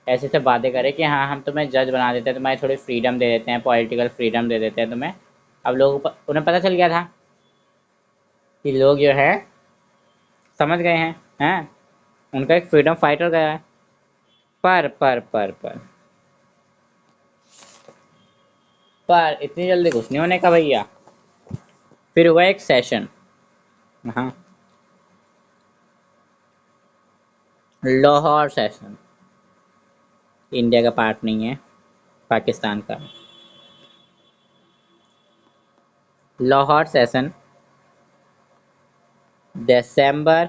ऐसे से बातें करें कि हाँ हम तुम्हें जज बना देते हैं, तुम्हारी थोड़ी फ्रीडम दे देते हैं, पॉलिटिकल फ्रीडम दे देते हैं तुम्हें। अब लोगों को उन्हें पता चल गया था कि लोग जो है समझ गए हैं उनका एक फ्रीडम फाइटर गया है। पर इतनी जल्दी कुछ नहीं होने का भैया। फिर हुआ एक सेशन, हाँ, लाहौर सेशन। इंडिया का पार्ट नहीं है, पाकिस्तान का। लाहौर सेशन दिसंबर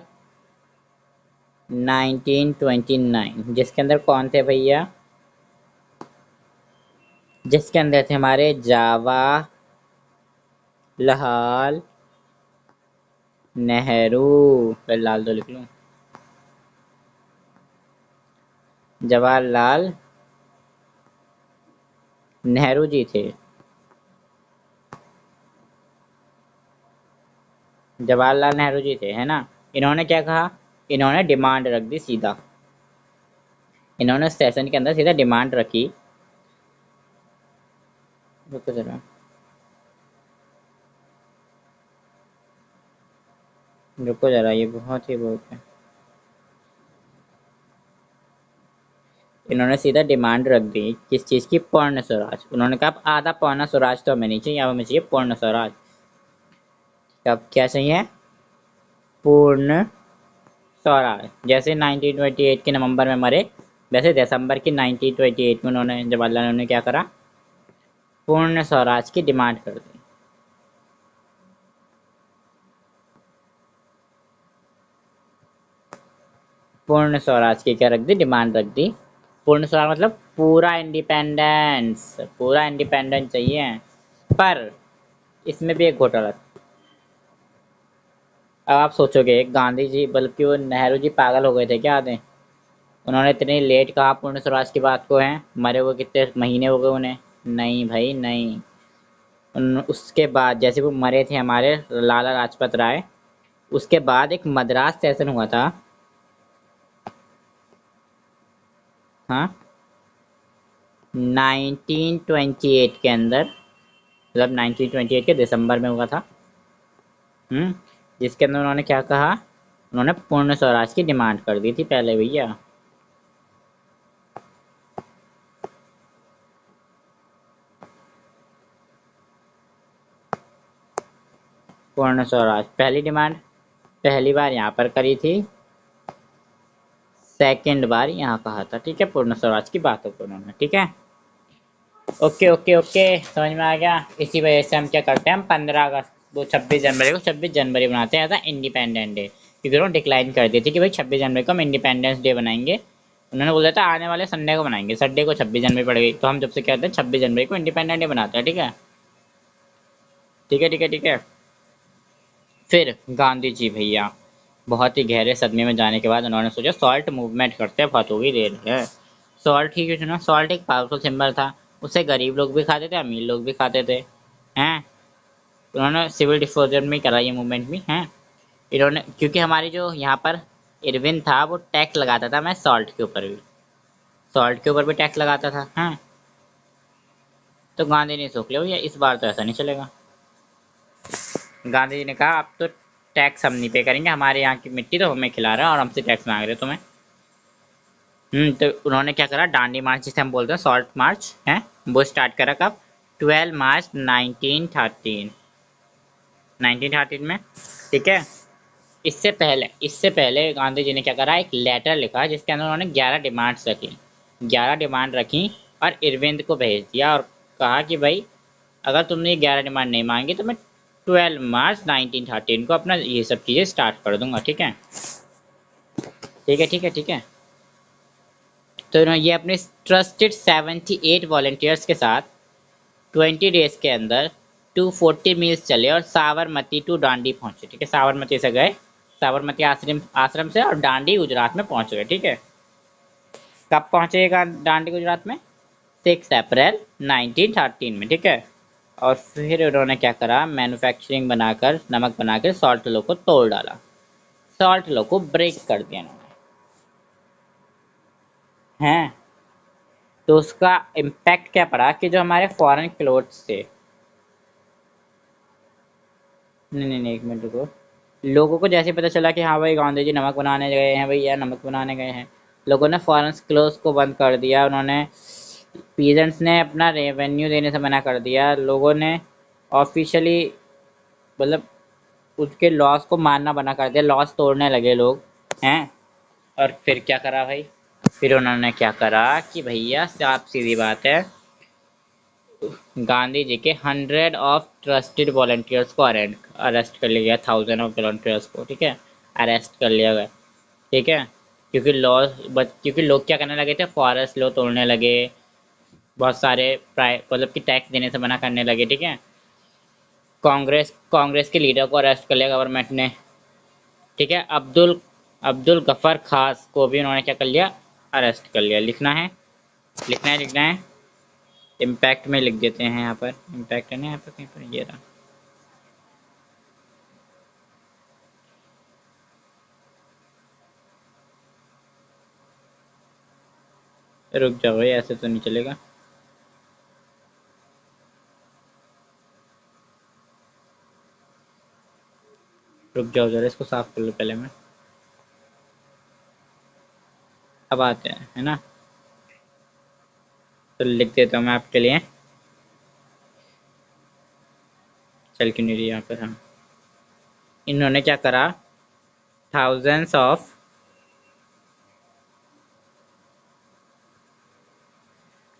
1929, जिसके अंदर कौन थे भैया? जिसके अंदर थे हमारे जवाहरलाल नेहरू। फिर लाल तो लिख लूं, जवाहरलाल नेहरू जी थे। जवाहरलाल नेहरू जी थे, है ना। इन्होंने क्या कहा? इन्होंने डिमांड रख दी सीधा, इन्होंने सेशन के अंदर सीधा डिमांड रखी। रुको जरा, रुको जरा, ये बहुत ही बहुत है। इन्होंने सीधा डिमांड रख दी किस चीज़ की? पूर्ण स्वराज। उन्होंने कहा अब आधा पौना स्वराज तो हमें नहीं चाहिए, अब हमें चाहिए पूर्ण स्वराज। अब क्या चाहिए? पूर्ण स्वराज। जैसे 1928 के नवंबर में मरे, वैसे दिसंबर की 1928 में उन्होंने जवाहरलाल नेहरू ने क्या करा? पूर्ण स्वराज की डिमांड कर दी। पूर्ण स्वराज की क्या रख दी? डिमांड रख दी। पूर्ण स्वराज मतलब पूरा इंडिपेंडेंस, पूरा इंडिपेंडेंस चाहिए। पर इसमें भी एक घोटाला था। अब आप सोचोगे गांधी जी बल्कि वो नेहरू जी पागल हो गए थे क्या आधे? उन्होंने इतनी लेट कहा पूर्ण स्वराज की बात को, है मरे हुए कितने महीने हो गए उन्हें। नहीं भाई नहीं। उसके बाद जैसे वो मरे थे हमारे लाला लाजपत राय, उसके बाद एक मद्रास सेशन हुआ था। हाँ, 1928 के अंदर, मतलब 1928 के दिसंबर में हुआ था। जिसके अंदर उन्होंने क्या कहा? उन्होंने पूर्ण स्वराज की डिमांड कर दी थी पहले भैया। पूर्ण स्वराज पहली डिमांड, पहली बार यहाँ पर करी थी, सेकंड बार यहाँ कहा था। ठीक है, पूर्ण स्वराज की बातों को उन्होंने, ठीक है। ओके ओके ओके, समझ में आ गया। इसी वजह से हम क्या करते हैं, हम 15 अगस्त वो 26 जनवरी को 26 जनवरी बनाते हैं एज इंडिपेंडेंट डे, क्योंकि उन्होंने डिक्लाइन कर दी थी कि भाई 26 जनवरी को हम इंडिपेंडेंस डे बनाएंगे। उन्होंने बोला था आने वाले संडे को बनाएंगे, संडे को 26 जनवरी पड़ गई, तो हम जब से कहते हैं 26 जनवरी को इंडिपेंडेंट डे बनाते हैं। ठीक है ठीक है ठीक है ठीक है। फिर गांधी जी भैया बहुत ही गहरे सदमे में जाने के बाद उन्होंने सोचा सॉल्ट मूवमेंट करते हैं, बहुत हो गई देर है। सॉल्ट ही क्यों चुना? सॉल्ट एक पावरफुल सिंबल था, उसे गरीब लोग भी खाते थे, अमीर लोग भी खाते थे। हैं, उन्होंने सिविल डिस्क्लोजर में करा ये मूवमेंट भी हैं इन्होंने, क्योंकि हमारी जो यहाँ पर इरविन था वो टैक्स लगाता था, मैं सॉल्ट के ऊपर भी, सॉल्ट के ऊपर भी टैक्स लगाता था। हैं, तो गांधी ने सोच लिया भैया इस बार तो ऐसा नहीं चलेगा। गांधी जी ने कहा अब तो टैक्स हम नहीं पे करेंगे, हमारे यहाँ की मिट्टी तो हमें खिला रहा है और हमसे टैक्स मांग रहे हो तुम्हें। तो उन्होंने क्या करा, डांडी मार्च जिसे हम बोलते हैं सॉल्ट मार्च है, वो स्टार्ट करा कब? 12 मार्च 1913 में। ठीक है, इससे पहले गांधी जी ने क्या करा, एक लेटर लिखा जिसके अंदर उन्होंने 11 डिमांड्स रखी, 11 डिमांड रखी और अरविंद को भेज दिया और कहा कि भाई अगर तुमने ये 11 डिमांड नहीं मांगी तो मैं 12 मार्च 1913 को अपना ये सब चीज़ें स्टार्ट कर दूंगा। ठीक है ठीक है ठीक है ठीक है। तो इन्होंने ये अपने ट्रस्टेड 78 वॉलंटियर्स के साथ 20 डेज के अंदर 240 मील्स चले और साबरमती टू डांडी पहुंचे। ठीक है, साबरमती से गए, साबरमती आश्रम आश्रम से, और डांडी गुजरात में पहुंच गए। ठीक है, कब पहुंचेगा डांडी गुजरात में? 6 अप्रैल 1913 में। ठीक है, और फिर उन्होंने क्या करा, मैन्युफैक्चरिंग बनाकर, नमक बनाकर सॉल्ट लो को तोड़ डाला, सॉल्ट लो को ब्रेक कर दिया इन्होंने। हैं, तो उसका इम्पैक्ट क्या पड़ा कि जो हमारे फॉरेन क्लोथ्स थे, नहीं नहीं नहीं एक मिनट रुको, लोगों को जैसे पता चला कि हाँ भाई गांधी जी नमक बनाने गए हैं, भैया नमक बनाने गए हैं, लोगों ने फॉरेन क्लोथ्स को बंद कर दिया, उन्होंने पीजेंट्स ने अपना रेवेन्यू देने से मना कर दिया, लोगों ने ऑफिशियली मतलब उसके लॉस को मानना बना कर दिया, लॉस तोड़ने लगे लोग। हैं, और फिर क्या करा भाई, फिर उन्होंने क्या करा कि भैया साफ सीधी बात है, गांधी जी के 100 ट्रस्टेड वॉलंटियर्स को अरेस्ट कर लिया गया, 1000 वॉलंटियर्स को। ठीक है, अरेस्ट कर लिया गया। ठीक है, क्योंकि क्योंकि लोग क्या करने लगे थे, फॉरेस्ट लॉ तोड़ने लगे, बहुत सारे मतलब कि टैक्स देने से मना करने लगे। ठीक है, कांग्रेस के लीडर को अरेस्ट कर लिया गवर्नमेंट ने। ठीक है, अब्दुल अब्दुल गफर खास को भी उन्होंने क्या कर लिया, अरेस्ट कर लिया। लिखना है लिखना है लिखना है, इम्पैक्ट में लिख देते हैं, यहाँ पर इम्पैक्ट है ना, यहाँ पर कहीं पर ये रहा। रुक जाओ भाई, ऐसे तो नहीं चलेगा। रुक जाओ जरा, इसको साफ कर लो पहले मैं, अब आते हैं है ना, तो लिख देता हूँ मैं आपके लिए। चल क्यों नहीं रही यहाँ पर, हाँ, इन्होंने क्या करा, थाउजेंड्स ऑफ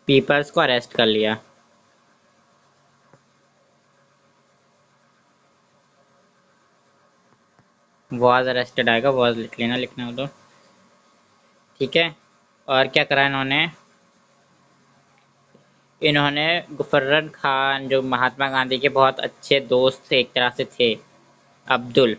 पीपल्स को अरेस्ट कर लिया। वॉज अरेस्टेड आएगा, वॉज लिख लेना, लिखना हो तो। ठीक है, और क्या करा इन्होंने, इन्होंने गुफर्रन खान जो महात्मा गांधी के बहुत अच्छे दोस्त थे, एक तरह से थे, अब्दुल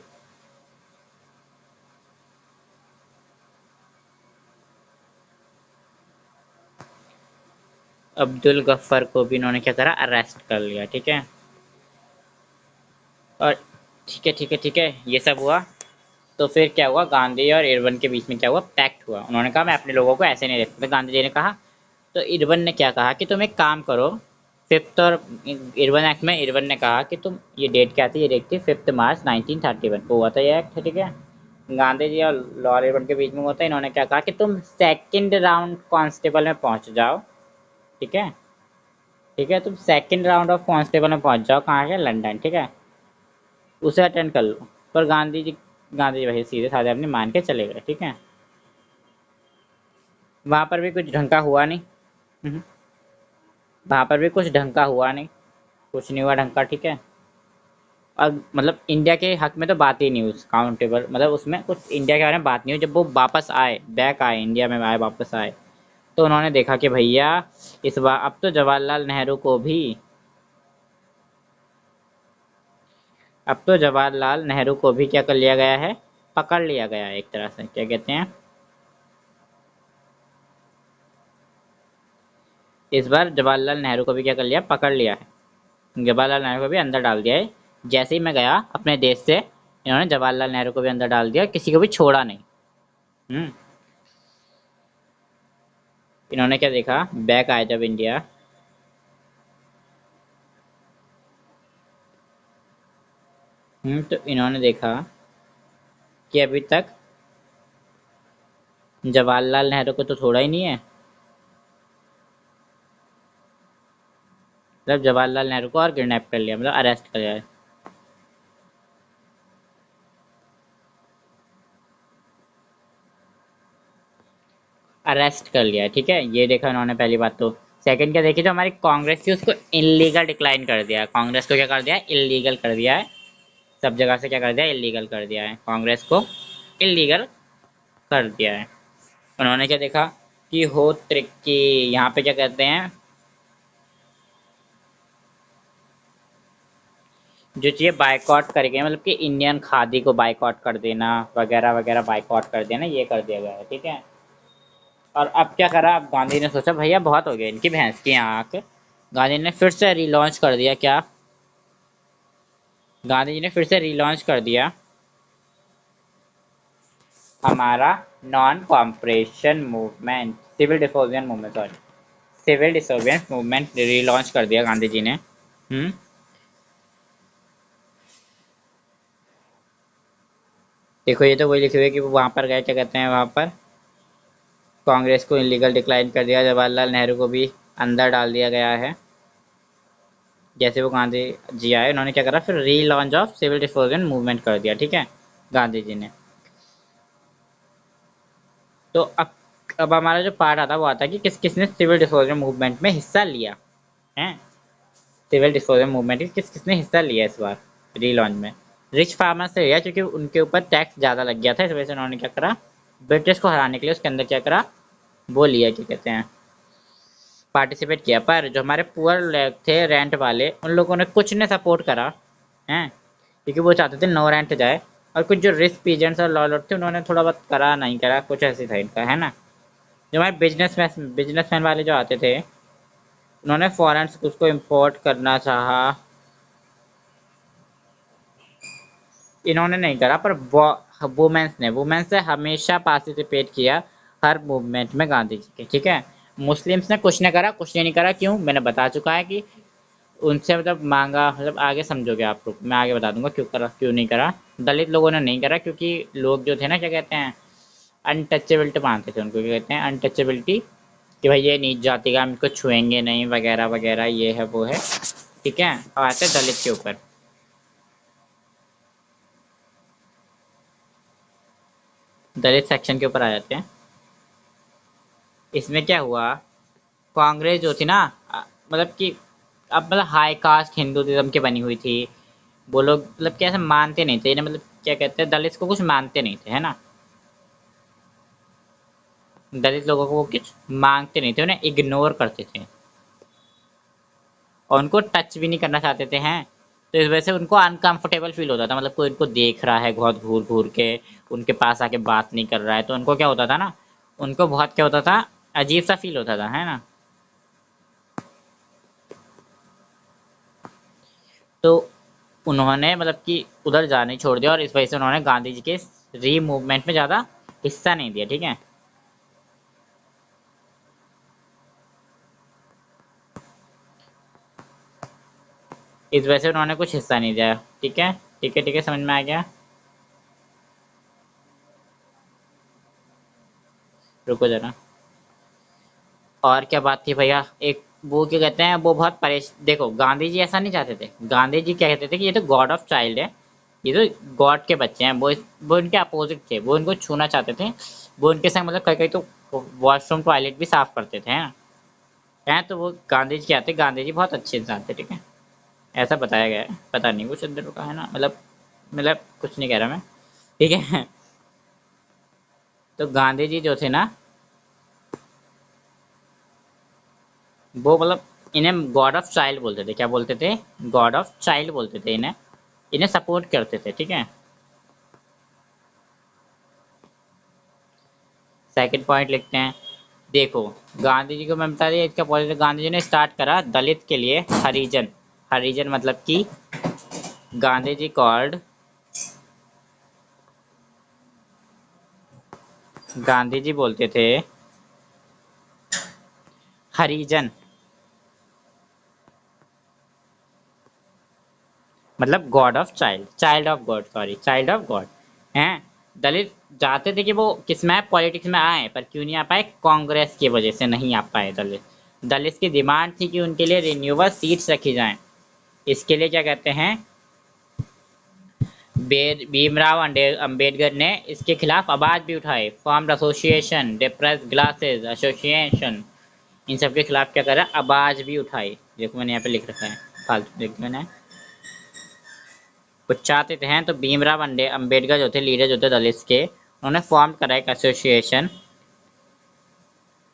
अब्दुल गफ्फर को भी इन्होंने क्या करा, अरेस्ट कर लिया। ठीक है, और ठीक है ठीक है ठीक है, ये सब हुआ। तो फिर क्या हुआ, गांधी और इरविन के बीच में क्या हुआ, पैक्ट हुआ। उन्होंने कहा मैं अपने लोगों को ऐसे नहीं रखता, गांधी जी ने कहा। तो इरविन ने क्या कहा कि तुम एक काम करो, फिफ्थ और इरविन एक्ट में इरविन ने कहा कि तुम, ये डेट क्या थी, ये डेट थी 5 मार्च 1931 को हुआ था ये एक्ट। ठीक है, गांधी जी और लॉर्ड इरविन के बीच में हुआ था। इन्होंने क्या कहा कि तुम सेकंड राउंड कांस्टेबल में पहुंच जाओ। ठीक है ठीक है, तुम सेकंड राउंड ऑफ कांस्टेबल में पहुंच जाओ, कहाँ है, लंदन। ठीक है, उसे अटेंड कर लो। पर गांधी जी भाई सीधे साधे अपने मान के चले गए। ठीक है, वहां पर भी कुछ ढंग का हुआ नहीं। हम्म, वहां पर भी कुछ ढंग का हुआ नहीं, कुछ नहीं हुआ ढंग का। ठीक है, और मतलब इंडिया के हक में तो बात ही नहीं हुई, उस काउंटेबल मतलब उसमें कुछ इंडिया के बारे में बात नहीं हुई। जब वो वापस आए, बैक आए, इंडिया में आए, वापस आए, तो उन्होंने देखा कि भैया इस बार अब तो जवाहरलाल नेहरू को भी, अब तो जवाहरलाल नेहरू को भी क्या कर लिया गया है, पकड़ लिया गया है एक तरह से, क्या कहते हैं, इस बार जवाहरलाल नेहरू को भी क्या कर लिया, पकड़ लिया है। जवाहरलाल नेहरू को भी अंदर डाल दिया है। जैसे ही मैं गया अपने देश से, इन्होंने जवाहरलाल नेहरू को भी अंदर डाल दिया, किसी को भी छोड़ा नहीं। हम्म। इन्होंने क्या देखा, बैक आया जब इंडिया, तो इन्होंने देखा कि अभी तक जवाहरलाल नेहरू को तो छोड़ा ही नहीं है। मतलब जवाहरलाल नेहरू को और किडनैप कर लिया, मतलब अरेस्ट कर लिया है। अरेस्ट कर लिया है, ठीक है, ये देखा उन्होंने पहली बात तो। सेकंड क्या देखी, जो हमारी कांग्रेस थी उसको इलीगल डिक्लाइन कर दिया है। कांग्रेस को क्या कर दिया है, इलीगल कर दिया है। सब जगह से क्या कर दिया, इलीगल कर दिया है, कांग्रेस को इलीगल कर दिया है। उन्होंने क्या देखा कि हो ट्रिक की, यहाँ पे क्या कहते हैं, जो चीज़ें बाइकआउट कर गए, मतलब कि इंडियन खादी को बाइकआउट कर देना वगैरह वगैरह, बाइकआउट कर देना, ये कर दिया गया है, ठीक है। और अब क्या करा, अब गांधी ने सोचा भैया बहुत हो गया इनकी भैंस की आंख। गांधी ने फिर से रिलॉन्च कर दिया क्या, गांधी जी ने फिर से रिलॉन्च कर दिया हमारा non cooperation movement, civil disobedience movement, sorry, civil disobedience movement relaunch कर दिया गांधी जी ने। हम्म। देखो ये तो वही लिखे हुए कि वो वहां पर गए, क्या कहते हैं, वहां पर कांग्रेस को इलीगल डिक्लाइन कर दिया, जवाहरलाल नेहरू को भी अंदर डाल दिया गया है। जैसे वो गांधी जी आए, उन्होंने क्या करा, फिर relaunch of civil disobedience movement कर दिया, ठीक है, गांधी जी ने। तो अब हमारा जो पार्ट आता है वो आता है कि किस किसने सिविल डिसोबिडियंस मूवमेंट में हिस्सा लिया है। सिविल डिसोबिडियंस मूवमेंट में किस किसने हिस्सा लिया इस बार री लॉन्च में। रिच फार्मर से लिया, क्योंकि उनके ऊपर टैक्स ज़्यादा लग गया था, इस वजह से उन्होंने क्या करा, ब्रिटिश को हराने के लिए उसके अंदर क्या करा, वो लिया, क्या कहते हैं, पार्टिसिपेट किया। पर जो हमारे पुअर लोग थे, रेंट वाले, उन लोगों ने कुछ ने सपोर्ट करा हैं, क्योंकि वो चाहते थे नो रेंट जाए। और कुछ जो रिच पीजेंट्स और लॉर्ड थे, उन्होंने थोड़ा बहुत करा, नहीं करा, कुछ ऐसे था इनका, है ना। जो हमारे बिजनेसमैन वाले जो आते थे, उन्होंने फॉरेन से उसको इम्पोर्ट करना चाहा, इन्होंने नहीं करा। पर वुमेन्स ने, वुमेन्स ने हमेशा पार्टिसिपेट किया हर मूवमेंट में गांधी जी के, ठीक है। मुस्लिम्स ने कुछ नहीं करा, कुछ नहीं करा, क्यों, मैंने बता चुका है कि उनसे मतलब मांगा, मतलब आगे समझोगे आप लोग, मैं आगे बता दूंगा क्यों करा क्यों नहीं करा। दलित लोगों ने नहीं करा, क्योंकि लोग जो थे ना, क्या कहते हैं, अनटचेबिलिटी मानते थे उनको, क्या कहते हैं, अनटचेबिलिटी, कि भाई ये नीच जाति का, हम इसको छुएंगे नहीं वगैरह वगैरह, ये है वो है, ठीक है। अब आते हैं दलित के ऊपर, दलित सेक्शन के ऊपर आ जाते हैं। इसमें क्या हुआ, कांग्रेस जो थी ना, मतलब कि अब मतलब हाई कास्ट हिंदुइज्म की बनी हुई थी। वो लोग मतलब कैसे मानते नहीं थे इन्हें, मतलब क्या कहते हैं, दलित को कुछ मानते नहीं थे, है ना। दलित लोगों को वो कुछ मांगते नहीं थे, उन्हें इग्नोर करते थे, और उनको टच भी नहीं करना चाहते थे, हैं। तो इस वजह से उनको अनकंफर्टेबल फील होता था, मतलब कोई उनको देख रहा है बहुत घूर घूर के, उनके पास आके बात नहीं कर रहा है, तो उनको क्या होता था ना, उनको बहुत क्या होता था, अजीब सा फील होता था, है ना। तो उन्होंने मतलब कि उधर जाना ही छोड़ दिया, और इस वजह से उन्होंने गांधी जी के री मूवमेंट में ज़्यादा हिस्सा नहीं दिया, ठीक है। इस वजह से उन्होंने कुछ हिस्सा नहीं दिया, ठीक है, ठीक है, ठीक है, समझ में आ गया। रुको जरा, और क्या बात थी भैया, एक वो क्या कहते हैं, वो बहुत देखो गांधी जी ऐसा नहीं चाहते थे। गांधी जी क्या कहते थे कि ये तो गॉड ऑफ चाइल्ड है, ये तो गॉड के बच्चे हैं, वो इनके अपोजिट थे, वो इनको छूना चाहते थे। वो इनके संग मतलब कहीं कहीं तो वॉशरूम टॉयलेट भी साफ करते थे, हैं। तो वो गांधी जी क्या थे, गांधी जी बहुत अच्छे इंसान थे, ठीक है। ऐसा बताया गया है, पता नहीं कुछ अंदर का है ना, मतलब कुछ नहीं कह रहा मैं, ठीक है। तो गांधी जी जो थे ना, वो मतलब इन्हें गॉड ऑफ चाइल्ड बोलते थे। क्या बोलते थे? गॉड ऑफ चाइल्ड बोलते थे इन्हें। इन्हें सपोर्ट करते थे, ठीक है। सेकंड पॉइंट लिखते हैं। देखो, गांधी जी को मैं बता दिया इसका पॉलिटिक्स। गांधी जी ने स्टार्ट करा दलित के लिए हरिजन। हरिजन मतलब कि गांधी जी कॉल्ड, गांधी जी बोलते थे हरिजन, मतलब God of child, child of God, sorry, child of God हैं। दलित चाहते थे कि वो किस में पॉलिटिक्स में आए, पर क्यों नहीं आ पाए? कांग्रेस की वजह से नहीं आ पाए दलित। दलित की डिमांड थी कि उनके लिए रिन्यूअल सीट्स रखी जाएं। इसके लिए क्या कहते हैं, भीमराव अंबेडकर ने इसके खिलाफ आवाज भी उठाई। Formed association, depressed classes association, इन सब के खिलाफ क्या करा? आवाज भी उठाई। देखो मैंने यहाँ पे लिख रखा है, फालतू देख मैंने। वो चाहते थे हैं तो भीमराव अंबेडकर जो थे, लीडर जो थे दलित के, उन्होंने फॉर्म करा एक एसोसिएशन,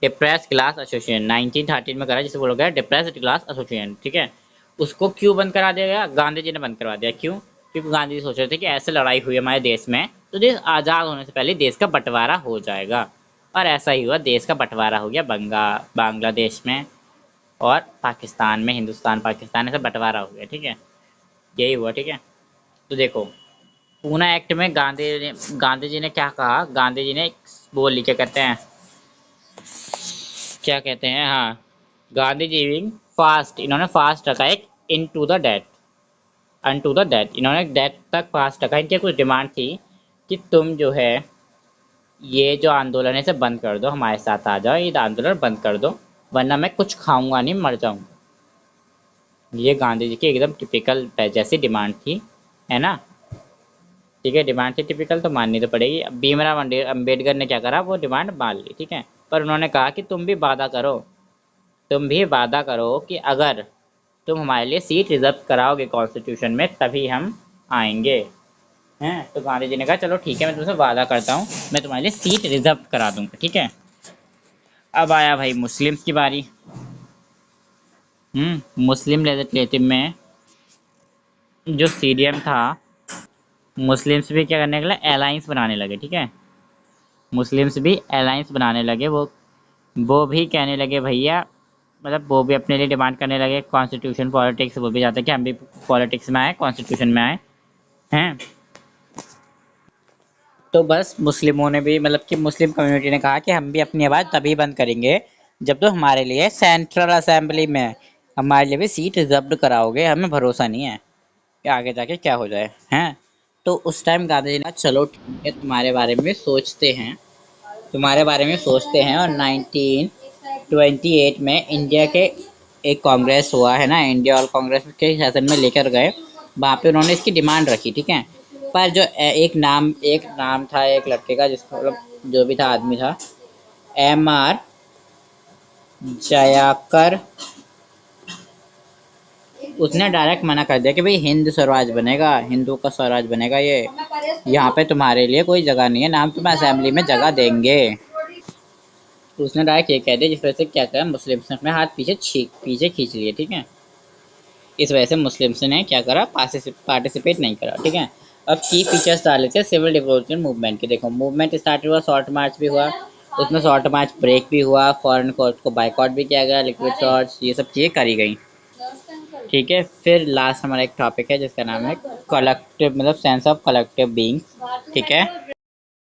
डिप्रेस क्लास एसोसिएशन, 1913 में करा, जिसे बोला गया डिप्रेस क्लास एसोसिएशन, ठीक है। उसको क्यों बंद करा दिया गया? गांधी जी ने बंद करवा दिया। क्यों? क्योंकि गांधी जी सोच रहे थे कि ऐसे लड़ाई हुई हमारे देश में तो देश आज़ाद होने से पहले देश का बंटवारा हो जाएगा। और ऐसा ही हुआ, देश का बंटवारा हो गया बांग्लादेश में और पाकिस्तान में, हिंदुस्तान पाकिस्तान, ऐसा बंटवारा हो गया, ठीक है। यही हुआ, ठीक है। तो देखो, पूना एक्ट में गांधी जी ने क्या कहा? गांधी जी ने बोल ली, क्या कहते हैं, क्या कहते हैं, हाँ, गांधी जी फास्ट, इन्होंने फास्ट रखा एक in to the death, unto the death, इन्होंने डेथ तक फास्ट रखा। इनकी कुछ डिमांड थी कि तुम जो है ये जो आंदोलन है इसे बंद कर दो, हमारे साथ आ जाओ, ये आंदोलन बंद कर दो, वरना मैं कुछ खाऊंगा नहीं, मर जाऊंगा। ये गांधी जी की एकदम टिपिकल जैसी डिमांड थी, है ना, ठीक है। डिमांड थी टिपिकल तो माननी तो पड़ेगी। अब भीमराव अंबेडकर ने क्या करा? वो डिमांड मान ली, ठीक है। पर उन्होंने कहा कि तुम भी वादा करो, तुम भी वादा करो कि अगर तुम हमारे लिए सीट रिजर्व कराओगे कॉन्स्टिट्यूशन में तभी हम आएंगे, हैं। तो गांधी जी ने कहा चलो ठीक है, मैं तुमसे वादा करता हूँ, मैं तुम्हारे लिए सीट रिजर्व करा दूंगा, ठीक है। अब आया भाई मुस्लिम्स की बारी। मुस्लिम लेजिस्लेटिव में जो सीडीएम था, मुस्लिम्स भी क्या करने के लिए अलायंस बनाने लगे, ठीक है। मुस्लिम्स भी अलायंस बनाने लगे। वो भी कहने लगे भैया, मतलब वो भी अपने लिए डिमांड करने लगे कॉन्स्टिट्यूशन पॉलिटिक्स, वो भी चाहते हैं कि हम भी पॉलिटिक्स में आए, कॉन्स्टिट्यूशन में आए, हैं। तो बस मुस्लिमों ने भी, मतलब कि मुस्लिम कम्युनिटी ने कहा कि हम भी अपनी आवाज़ तभी बंद करेंगे जब तो हमारे लिए सेंट्रल असेंबली में हमारे लिए भी सीट रिजर्व कराओगे। हमें भरोसा नहीं है कि आगे जाके क्या हो जाए, हैं। तो उस टाइम गांधी जी ने कहा चलो ठीक है, तुम्हारे बारे में सोचते हैं, तुम्हारे बारे में सोचते हैं। और 1928 में इंडिया के एक कांग्रेस हुआ है ना, इंडिया और कांग्रेस के शासन में लेकर गए, वहाँ पे उन्होंने इसकी डिमांड रखी, ठीक है। पर जो एक नाम था एक लड़के का, जिसका मतलब जो भी था आदमी था, MR जयाकर, उसने डायरेक्ट मना कर दिया कि भाई हिंद स्वराज बनेगा, हिंदू का स्वराज बनेगा ये, यहाँ पे तुम्हारे लिए कोई जगह नहीं है, ना हम तुम्हें असेंबली में जगह देंगे। तो उसने डायरेक्ट ये कह दिया, जिस वजह से क्या करा, मुस्लिम्स ने अपने हाथ पीछे खींच लिए, ठीक है। इस वजह से मुस्लिम्स ने क्या करा, पार्टिसिपेट नहीं करा, ठीक है। अब की फीचर्स डाले थे सिविल रिवॉल्यूशन मूवमेंट के। देखो, मूवमेंट स्टार्ट हुआ, शॉर्ट मार्च भी हुआ, उसमें शॉर्ट मार्च ब्रेक भी हुआ, फॉरेन कोर्ट को बाइकआउट भी किया गया, लिक्विड शॉर्ट्स, ये सब चीज़ें करी गई, ठीक है। फिर लास्ट हमारा एक टॉपिक है जिसका नाम है कलेक्टिव, मतलब सेंस ऑफ कलेक्टिव बीइंग, ठीक है।